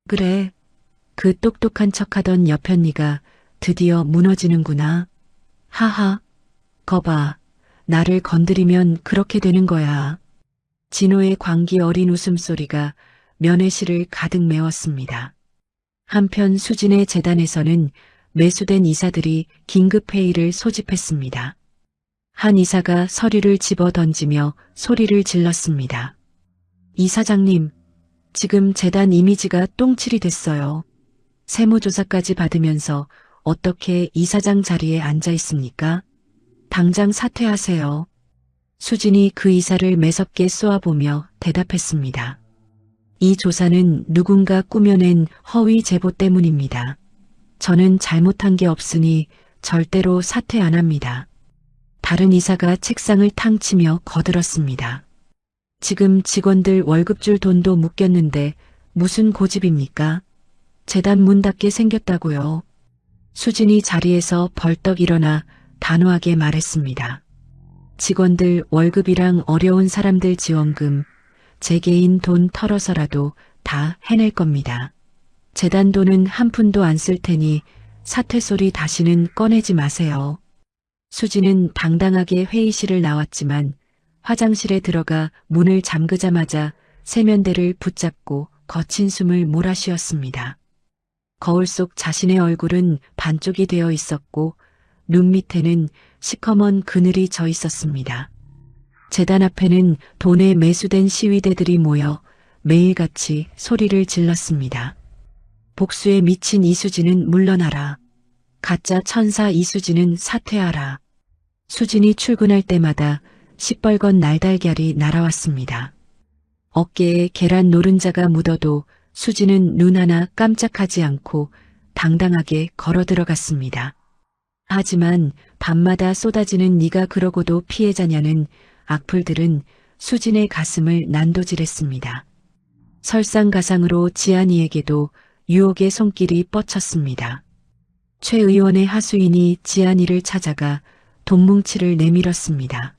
그래, 그 똑똑한 척하던 여편네가 드디어 무너지는구나. 하하, 거봐, 나를 건드리면 그렇게 되는 거야. 진호의 광기 어린 웃음소리가 면회실을 가득 메웠습니다. 한편 수진의 재단에서는 매수된 이사들이 긴급회의를 소집했습니다. 한 이사가 서류를 집어 던지며 소리를 질렀습니다. 이사장님, 지금 재단 이미지가 똥칠이 됐어요. 세무조사까지 받으면서 어떻게 이사장 자리에 앉아 있습니까? 당장 사퇴하세요. 수진이 그 이사를 매섭게 쏘아보며 대답했습니다. 이 조사는 누군가 꾸며낸 허위 제보 때문입니다. 저는 잘못한 게 없으니 절대로 사퇴 안 합니다. 다른 이사가 책상을 탕 치며 거들었습니다. 지금 직원들 월급 줄 돈도 묶였는데 무슨 고집입니까? 재단 문 닫게 생겼다고요. 수진이 자리에서 벌떡 일어나 단호하게 말했습니다. 직원들 월급이랑 어려운 사람들 지원금, 제 개인 돈 털어서라도 다 해낼 겁니다. 재단 돈은 한 푼도 안 쓸 테니 사퇴 소리 다시는 꺼내지 마세요. 수진은 당당하게 회의실을 나왔지만 화장실에 들어가 문을 잠그자마자 세면대를 붙잡고 거친 숨을 몰아쉬었습니다. 거울 속 자신의 얼굴은 반쪽이 되어 있었고 눈 밑에는 시커먼 그늘이 져 있었습니다. 재단 앞에는 돈에 매수된 시위대들이 모여 매일같이 소리를 질렀습니다. 복수에 미친 이수진은 물러나라. 가짜 천사 이수진은 사퇴하라. 수진이 출근할 때마다 시뻘건 날달걀이 날아왔습니다. 어깨에 계란 노른자가 묻어도 수진은 눈 하나 깜짝하지 않고 당당하게 걸어 들어갔습니다. 하지만 밤마다 쏟아지는 네가 그러고도 피해자냐는 악플들은 수진의 가슴을 난도질했습니다. 설상가상으로 지안이에게도 유혹의 손길이 뻗쳤습니다. 최 의원의 하수인이 지안이를 찾아가 돈뭉치를 내밀었습니다.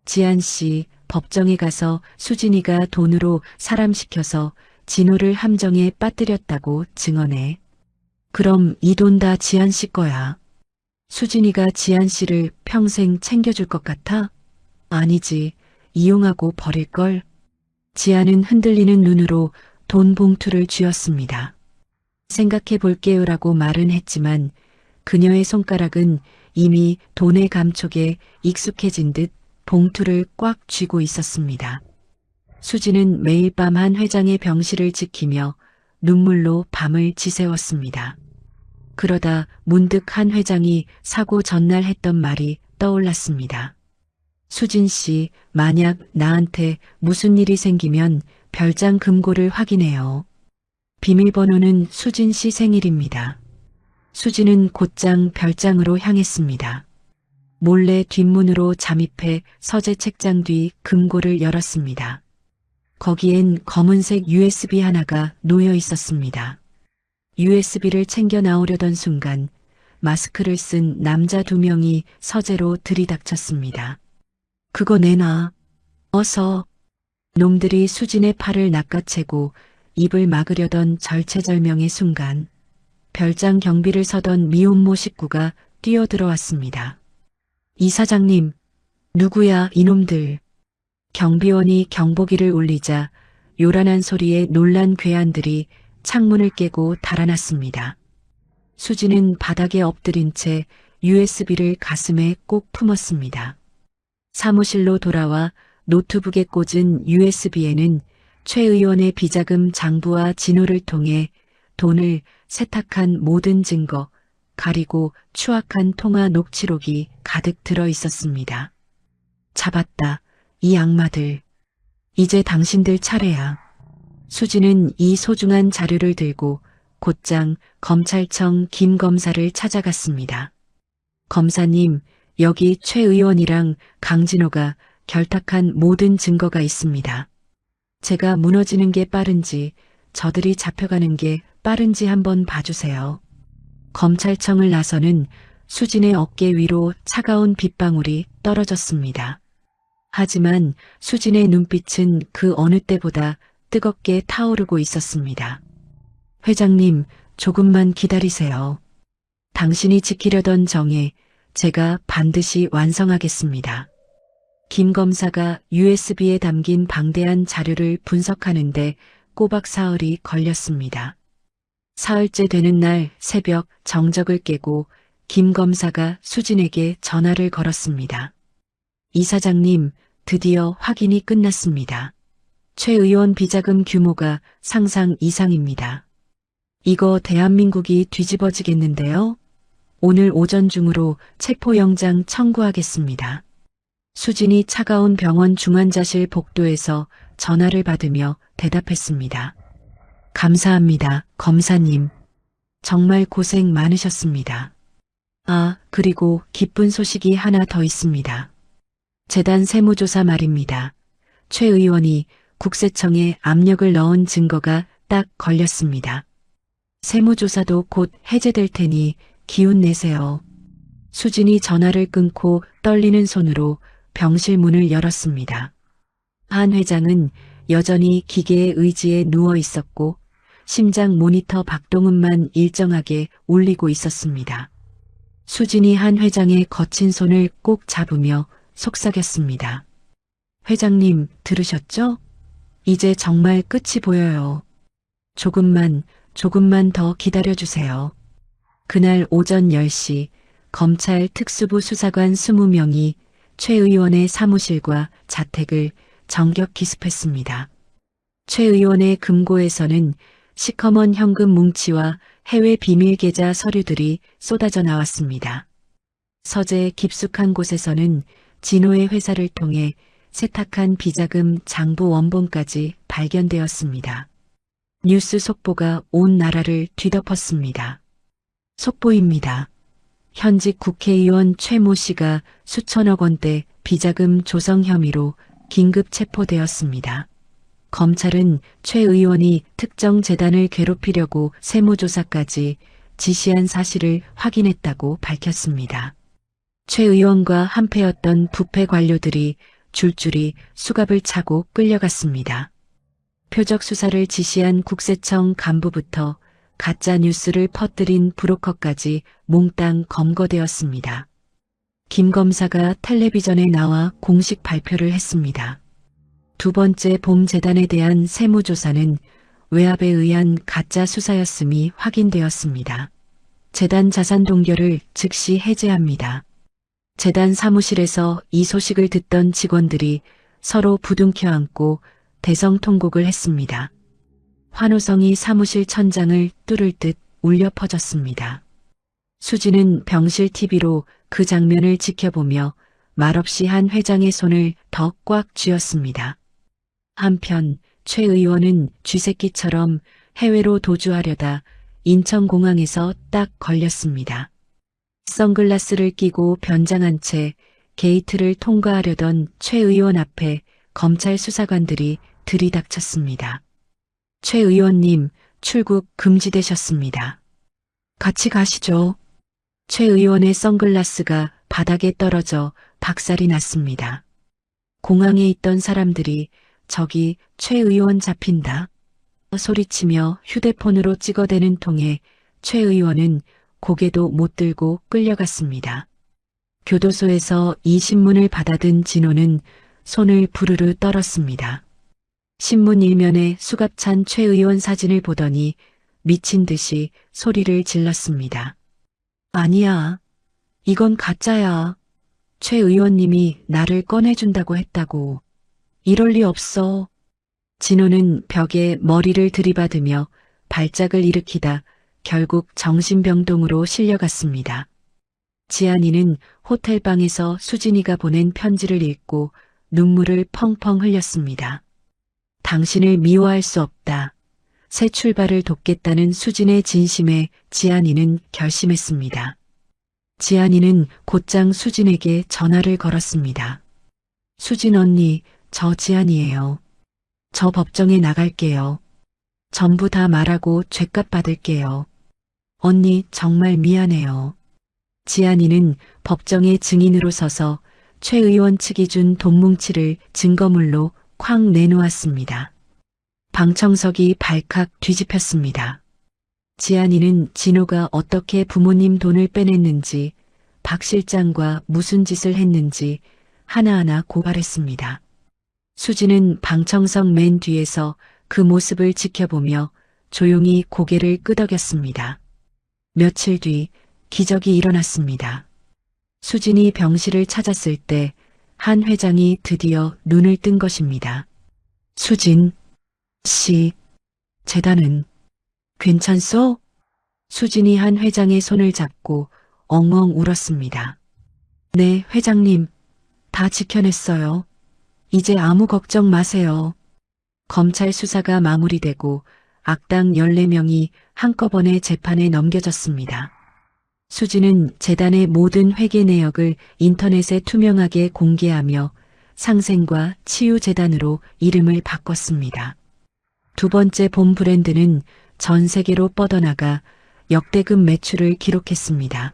지안 씨, 법정에 가서 수진이가 돈으로 사람 시켜서 진호를 함정에 빠뜨렸다고 증언해. 그럼 이 돈 다 지안 씨 거야. 수진이가 지안 씨를 평생 챙겨줄 것 같아? 아니지, 이용하고 버릴걸. 지안은 흔들리는 눈으로 돈 봉투를 쥐었습니다. 생각해 볼게요라고 말은 했지만 그녀의 손가락은 이미 돈의 감촉에 익숙해진 듯 봉투를 꽉 쥐고 있었습니다. 수진은 매일 밤 한 회장의 병실을 지키며 눈물로 밤을 지새웠습니다. 그러다 문득 한 회장이 사고 전날 했던 말이 떠올랐습니다. 수진 씨, 만약 나한테 무슨 일이 생기면 별장 금고를 확인해요. 비밀번호는 수진 씨 생일입니다. 수진은 곧장 별장으로 향했습니다. 몰래 뒷문으로 잠입해 서재 책장 뒤 금고를 열었습니다. 거기엔 검은색 USB 하나가 놓여 있었습니다. USB를 챙겨 나오려던 순간 마스크를 쓴 남자 2명이 서재로 들이닥쳤습니다. 그거 내놔. 어서. 놈들이 수진의 팔을 낚아채고 입을 막으려던 절체절명의 순간 별장 경비를 서던 미혼모 식구가 뛰어들어왔습니다. 이사장님, 누구야 이놈들. 경비원이 경보기를 울리자 요란한 소리에 놀란 괴한들이 창문을 깨고 달아났습니다. 수지는 바닥에 엎드린 채 USB를 가슴에 꼭 품었습니다. 사무실로 돌아와 노트북에 꽂은 USB에는 최 의원의 비자금 장부와 진호를 통해 돈을 세탁한 모든 증거, 가리고 추악한 통화 녹취록이 가득 들어 있었습니다. 잡았다, 이 악마들. 이제 당신들 차례야. 수지는 이 소중한 자료를 들고 곧장 검찰청 김 검사를 찾아갔습니다. 검사님, 여기 최 의원이랑 강진호가 결탁한 모든 증거가 있습니다. 제가 무너지는 게 빠른지 저들이 잡혀가는 게 빠른지 한번 봐주세요. 검찰청을 나서는 수진의 어깨 위로 차가운 빗방울이 떨어졌습니다. 하지만 수진의 눈빛은 그 어느 때보다 뜨겁게 타오르고 있었습니다. 회장님, 조금만 기다리세요. 당신이 지키려던 정에 제가 반드시 완성하겠습니다. 김 검사가 USB에 담긴 방대한 자료를 분석하는데 꼬박 사흘이 걸렸습니다. 사흘째 되는 날 새벽 정적을 깨고 김 검사가 수진에게 전화를 걸었습니다. 이사장님, 드디어 확인이 끝났습니다. 최 의원 비자금 규모가 상상 이상입니다. 이거 대한민국이 뒤집어지겠는데요? 오늘 오전 중으로 체포영장 청구하겠습니다. 수진이 차가운 병원 중환자실 복도에서 전화를 받으며 대답했습니다. 감사합니다, 검사님. 정말 고생 많으셨습니다. 아, 그리고 기쁜 소식이 하나 더 있습니다. 재단 세무조사 말입니다. 최 의원이 국세청에 압력을 넣은 증거가 딱 걸렸습니다. 세무조사도 곧 해제될 테니 기운 내세요. 수진이 전화를 끊고 떨리는 손으로 병실 문을 열었습니다. 한 회장은 여전히 기계의 의지에 누워 있었고 심장 모니터 박동음만 일정하게 울리고 있었습니다. 수진이 한 회장의 거친 손을 꼭 잡으며 속삭였습니다. 회장님, 들으셨죠? 이제 정말 끝이 보여요. 조금만 더 기다려주세요. 그날 오전 10시 검찰 특수부 수사관 20명이 최 의원의 사무실과 자택을 정격 기습했습니다. 최 의원의 금고에서는 시커먼 현금 뭉치와 해외 비밀 계좌 서류들이 쏟아져 나왔습니다. 서재 깊숙한 곳에서는 진호의 회사를 통해 세탁한 비자금 장부 원본까지 발견되었습니다. 뉴스 속보가 온 나라를 뒤덮었습니다. 속보입니다. 현직 국회의원 최모 씨가 수천억 원대 비자금 조성 혐의로 긴급 체포되었습니다. 검찰은 최 의원이 특정 재단을 괴롭히려고 세무조사까지 지시한 사실을 확인했다고 밝혔습니다. 최 의원과 한패였던 부패 관료들이 줄줄이 수갑을 차고 끌려갔습니다. 표적 수사를 지시한 국세청 간부부터 가짜 뉴스를 퍼뜨린 브로커까지 몽땅 검거되었습니다. 김 검사가 텔레비전에 나와 공식 발표를 했습니다. 두 번째 봄재단에 대한 세무조사는 외압에 의한 가짜 수사였음이 확인되었습니다. 재단 자산 동결을 즉시 해제합니다. 재단 사무실에서 이 소식을 듣던 직원들이 서로 부둥켜 안고 대성통곡을 했습니다. 환호성이 사무실 천장을 뚫을 듯 울려 퍼졌습니다. 수지는 병실 TV로 그 장면을 지켜보며 말없이 한 회장의 손을 더 꽉 쥐었습니다. 한편 최 의원은 쥐새끼처럼 해외로 도주하려다 인천공항에서 딱 걸렸습니다. 선글라스를 끼고 변장한 채 게이트를 통과하려던 최 의원 앞에 검찰 수사관들이 들이닥쳤습니다. 최 의원님, 출국 금지되셨습니다. 같이 가시죠. 최 의원의 선글라스가 바닥에 떨어져 박살이 났습니다. 공항에 있던 사람들이 저기 최 의원 잡힌다 소리치며 휴대폰으로 찍어대는 통에 최 의원은 고개도 못 들고 끌려갔습니다. 교도소에서 이 신문을 받아든 진호는 손을 부르르 떨었습니다. 신문 일면에 수갑찬 최 의원 사진을 보더니 미친 듯이 소리를 질렀습니다. 아니야. 이건 가짜야. 최 의원님이 나를 꺼내준다고 했다고. 이럴 리 없어. 진호는 벽에 머리를 들이받으며 발작을 일으키다 결국 정신병동으로 실려갔습니다. 지안이는 호텔방에서 수진이가 보낸 편지를 읽고 눈물을 펑펑 흘렸습니다. 당신을 미워할 수 없다. 새 출발을 돕겠다는 수진의 진심에 지안이는 결심했습니다. 지안이는 곧장 수진에게 전화를 걸었습니다. 수진 언니, 저 지안이에요. 저 법정에 나갈게요. 전부 다 말하고 죗값 받을게요. 언니 정말 미안해요. 지안이는 법정에 증인으로 서서 최 의원 측이 준 돈뭉치를 증거물로 쾅 내놓았습니다. 방청석이 발칵 뒤집혔습니다. 지안이는 진호가 어떻게 부모님 돈을 빼냈는지, 박 실장과 무슨 짓을 했는지 하나하나 고발했습니다. 수지는 방청석 맨 뒤에서 그 모습을 지켜보며 조용히 고개를 끄덕였습니다. 며칠 뒤 기적이 일어났습니다. 수진이 병실을 찾았을 때 한 회장이 드디어 눈을 뜬 것입니다. 수진 씨, 재단은 괜찮소? 수진이 한 회장의 손을 잡고 엉엉 울었습니다. 네, 회장님. 다 지켜냈어요. 이제 아무 걱정 마세요. 검찰 수사가 마무리되고 악당 14명이 한꺼번에 재판에 넘겨졌습니다. 수진은 재단의 모든 회계 내역을 인터넷에 투명하게 공개하며 상생과 치유재단으로 이름을 바꿨습니다. 두 번째 봄 브랜드는 전 세계로 뻗어나가 역대급 매출을 기록했습니다.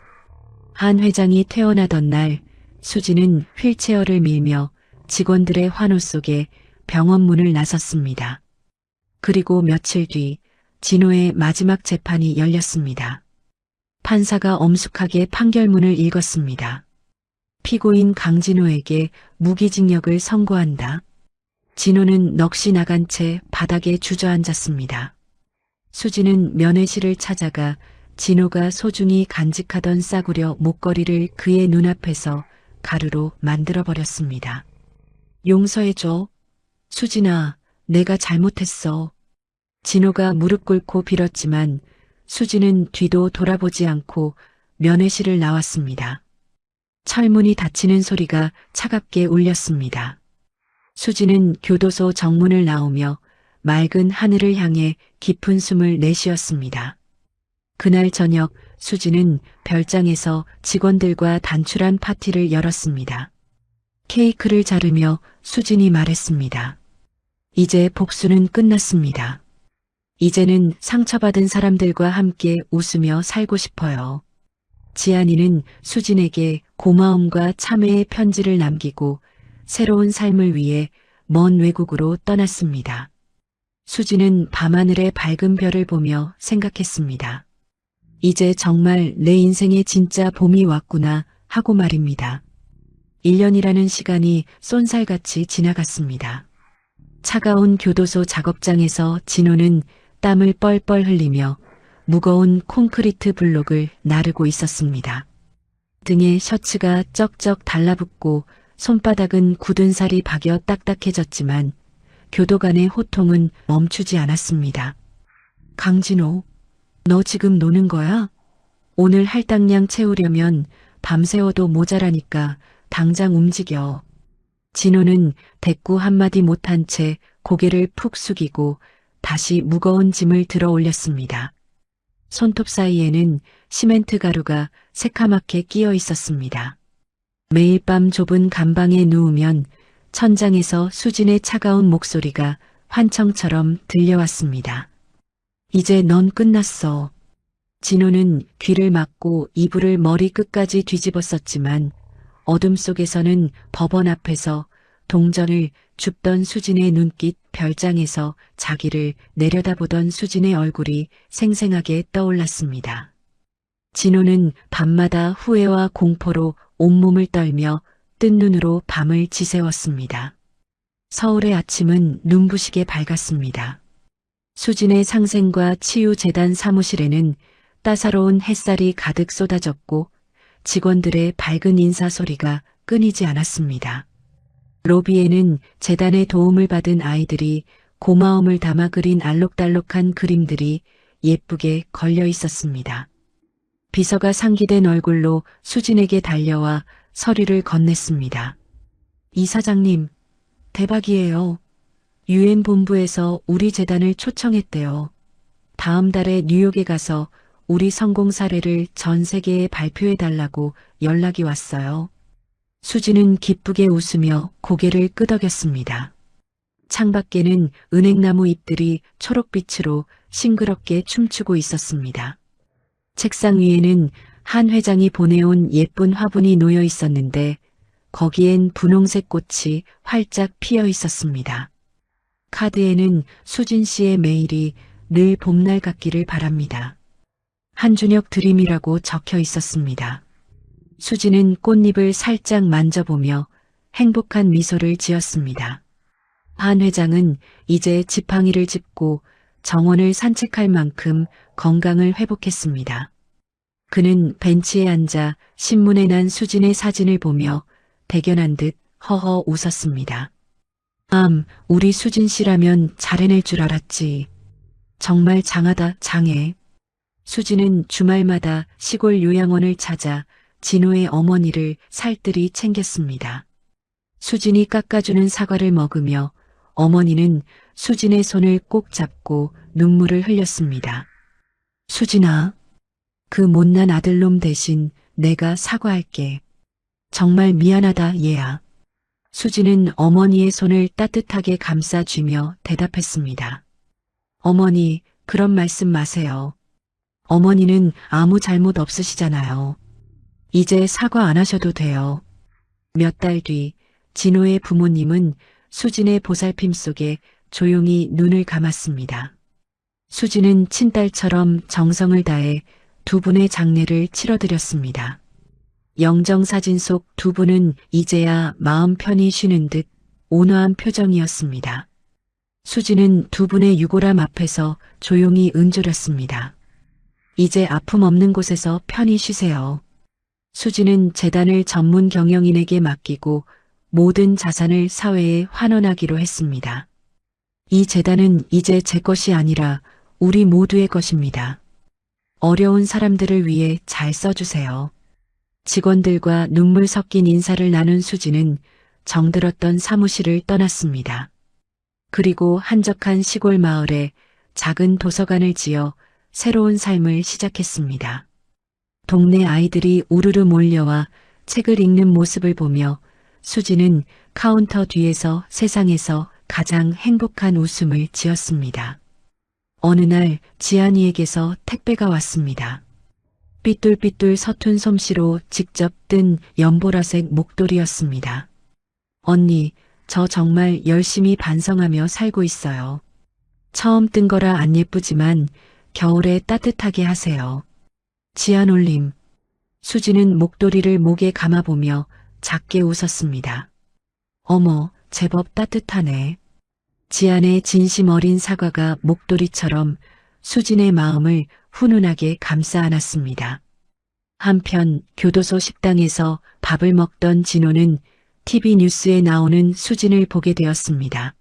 한 회장이 퇴원하던 날 수진은 휠체어를 밀며 직원들의 환호 속에 병원 문을 나섰습니다. 그리고 며칠 뒤 진호의 마지막 재판이 열렸습니다. 판사가 엄숙하게 판결문을 읽었습니다. 피고인 강진호에게 무기징역을 선고한다. 진호는 넋이 나간 채 바닥에 주저앉았습니다. 수지는 면회실을 찾아가 진호가 소중히 간직하던 싸구려 목걸이를 그의 눈앞에서 가루로 만들어버렸습니다. 용서해줘. 수진아, 내가 잘못했어. 진호가 무릎 꿇고 빌었지만 수지는 뒤도 돌아보지 않고 면회실을 나왔습니다. 철문이 닫히는 소리가 차갑게 울렸습니다. 수지는 교도소 정문을 나오며 맑은 하늘을 향해 깊은 숨을 내쉬었습니다. 그날 저녁 수지는 별장에서 직원들과 단출한 파티를 열었습니다. 케이크를 자르며 수진이 말했습니다. 이제 복수는 끝났습니다. 이제는 상처받은 사람들과 함께 웃으며 살고 싶어요. 지안이는 수진에게 고마움과 참회의 편지를 남기고 새로운 삶을 위해 먼 외국으로 떠났습니다. 수진은 밤하늘의 밝은 별을 보며 생각했습니다. 이제 정말 내 인생에 진짜 봄이 왔구나 하고 말입니다. 1년이라는 시간이 쏜살같이 지나갔습니다. 차가운 교도소 작업장에서 진호는 땀을 뻘뻘 흘리며 무거운 콘크리트 블록을 나르고 있었습니다. 등에 셔츠가 쩍쩍 달라붙고 손바닥은 굳은 살이 박여 딱딱해졌지만 교도관의 호통은 멈추지 않았습니다. 강진호, 너 지금 노는 거야? 오늘 할당량 채우려면 밤새워도 모자라니까 당장 움직여. 진호는 대꾸 한마디 못한 채 고개를 푹 숙이고 다시 무거운 짐을 들어 올렸습니다. 손톱 사이에는 시멘트 가루가 새카맣게 끼어 있었습니다. 매일 밤 좁은 감방에 누우면 천장에서 수진의 차가운 목소리가 환청처럼 들려왔습니다. 이제 넌 끝났어. 진호는 귀를 막고 이불을 머리 끝까지 뒤집었었지만 어둠 속에서는 법원 앞에서 동전을 줍던 수진의 눈빛, 별장에서 자기를 내려다보던 수진의 얼굴이 생생하게 떠올랐습니다. 진호는 밤마다 후회와 공포로 온몸을 떨며 뜬 눈으로 밤을 지새웠습니다. 서울의 아침은 눈부시게 밝았습니다. 수진의 상생과 치유재단 사무실에는 따사로운 햇살이 가득 쏟아졌고 직원들의 밝은 인사 소리가 끊이지 않았습니다. 로비에는 재단의 도움을 받은 아이들이 고마움을 담아 그린 알록달록한 그림들이 예쁘게 걸려 있었습니다. 비서가 상기된 얼굴로 수진에게 달려와 서류를 건넸습니다. 이사장님, 대박이에요. 유엔 본부에서 우리 재단을 초청했대요. 다음 달에 뉴욕에 가서 우리 성공 사례를 전 세계에 발표해달라고 연락이 왔어요. 수진은 기쁘게 웃으며 고개를 끄덕였습니다. 창밖에는 은행나무 잎들이 초록빛으로 싱그럽게 춤추고 있었습니다. 책상 위에는 한 회장이 보내온 예쁜 화분이 놓여 있었는데 거기엔 분홍색 꽃이 활짝 피어 있었습니다. 카드에는 수진 씨의 메일이 늘 봄날 같기를 바랍니다. 한준혁 드림이라고 적혀 있었습니다. 수진은 꽃잎을 살짝 만져보며 행복한 미소를 지었습니다. 한 회장은 이제 지팡이를 짚고 정원을 산책할 만큼 건강을 회복했습니다. 그는 벤치에 앉아 신문에 난 수진의 사진을 보며 대견한 듯 허허 웃었습니다. 우리 수진 씨라면 잘해낼 줄 알았지. 정말 장하다, 장해. 수진은 주말마다 시골 요양원을 찾아 진호의 어머니를 살뜰히 챙겼습니다. 수진이 깎아주는 사과를 먹으며 어머니는 수진의 손을 꼭 잡고 눈물을 흘렸습니다. 수진아, 그 못난 아들놈 대신 내가 사과할게. 정말 미안하다, 얘야. 수진은 어머니의 손을 따뜻하게 감싸쥐며 대답했습니다. 어머니, 그런 말씀 마세요. 어머니는 아무 잘못 없으시잖아요. 이제 사과 안 하셔도 돼요. 몇 달 뒤 진호의 부모님은 수진의 보살핌 속에 조용히 눈을 감았습니다. 수진은 친딸처럼 정성을 다해 두 분의 장례를 치러드렸습니다. 영정사진 속 두 분은 이제야 마음 편히 쉬는 듯 온화한 표정이었습니다. 수진은 두 분의 유골함 앞에서 조용히 은조렸습니다. 이제 아픔 없는 곳에서 편히 쉬세요. 수진은 재단을 전문 경영인에게 맡기고 모든 자산을 사회에 환원하기로 했습니다. 이 재단은 이제 제 것이 아니라 우리 모두의 것입니다. 어려운 사람들을 위해 잘 써주세요. 직원들과 눈물 섞인 인사를 나눈 수진은 정들었던 사무실을 떠났습니다. 그리고 한적한 시골 마을에 작은 도서관을 지어 새로운 삶을 시작했습니다. 동네 아이들이 우르르 몰려와 책을 읽는 모습을 보며 수진은 카운터 뒤에서 세상에서 가장 행복한 웃음을 지었습니다. 어느 날 지안이에게서 택배가 왔습니다. 삐뚤삐뚤 서툰 솜씨로 직접 뜬 연보라색 목도리였습니다. 언니, 저 정말 열심히 반성하며 살고 있어요. 처음 뜬 거라 안 예쁘지만 겨울에 따뜻하게 하세요. 지안올림. 수지는 목도리를 목에 감아보며 작게 웃었습니다. 어머, 제법 따뜻하네. 지안의 진심 어린 사과가 목도리처럼 수진의 마음을 훈훈하게 감싸 안았습니다. 한편 교도소 식당에서 밥을 먹던 진호는 TV 뉴스에 나오는 수진을 보게 되었습니다.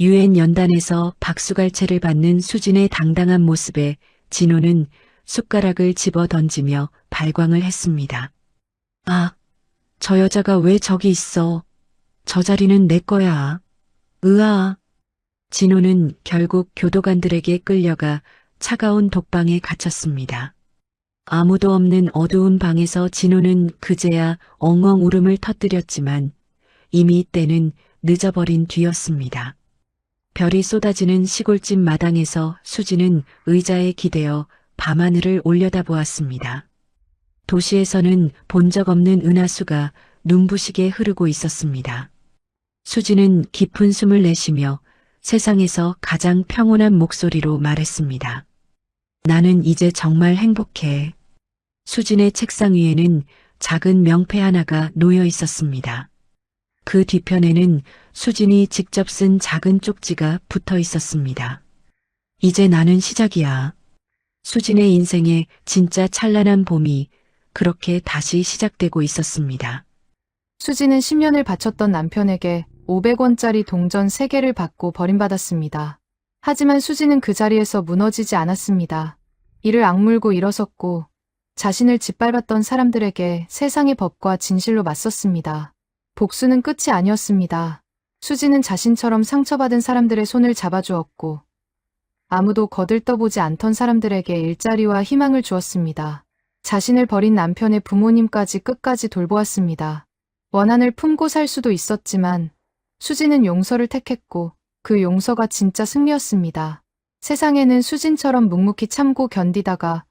유엔 연단에서 박수갈채를 받는 수진의 당당한 모습에 진호는 숟가락을 집어 던지며 발광을 했습니다. 아, 저 여자가 왜 저기 있어? 저 자리는 내 거야. 으아. 진호는 결국 교도관들에게 끌려가 차가운 독방에 갇혔습니다. 아무도 없는 어두운 방에서 진호는 그제야 엉엉 울음을 터뜨렸지만 이미 때는 늦어버린 뒤였습니다. 별이 쏟아지는 시골집 마당에서 수지는 의자에 기대어 밤하늘을 올려다보았습니다. 도시에서는 본 적 없는 은하수가 눈부시게 흐르고 있었습니다. 수지는 깊은 숨을 내쉬며 세상에서 가장 평온한 목소리로 말했습니다. 나는 이제 정말 행복해. 수진의 책상 위에는 작은 명패 하나가 놓여 있었습니다. 그 뒤편에는 수진이 직접 쓴 작은 쪽지가 붙어 있었습니다. 이제 나는 시작이야. 수진의 인생에 진짜 찬란한 봄이 그렇게 다시 시작되고 있었습니다. 수진은 10년을 바쳤던 남편에게 500원짜리 동전 3개를 받고 버림받았습니다. 하지만 수진은 그 자리에서 무너지지 않았습니다. 이를 악물고 일어섰고 자신을 짓밟았던 사람들에게 세상의 법과 진실로 맞섰습니다. 복수는 끝이 아니었습니다. 수진은 자신처럼 상처받은 사람들의 손을 잡아주었고 아무도 거들떠보지 않던 사람들에게 일자리와 희망을 주었습니다. 자신을 버린 남편의 부모님까지 끝까지 돌보았습니다. 원한을 품고 살 수도 있었지만 수진은 용서를 택했고 그 용서가 진짜 승리였습니다. 세상에는 수진처럼 묵묵히 참고 견디다가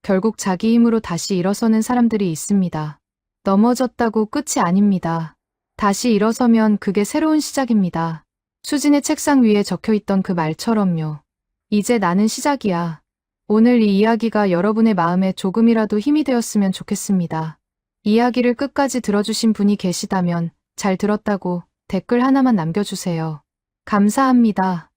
결국 자기 힘으로 다시 일어서는 사람들이 있습니다. 넘어졌다고 끝이 아닙니다. 다시 일어서면 그게 새로운 시작입니다. 수진의 책상 위에 적혀있던 그 말처럼요. 이제 나는 시작이야. 오늘 이 이야기가 여러분의 마음에 조금이라도 힘이 되었으면 좋겠습니다. 이야기를 끝까지 들어주신 분이 계시다면 잘 들었다고 댓글 하나만 남겨주세요. 감사합니다.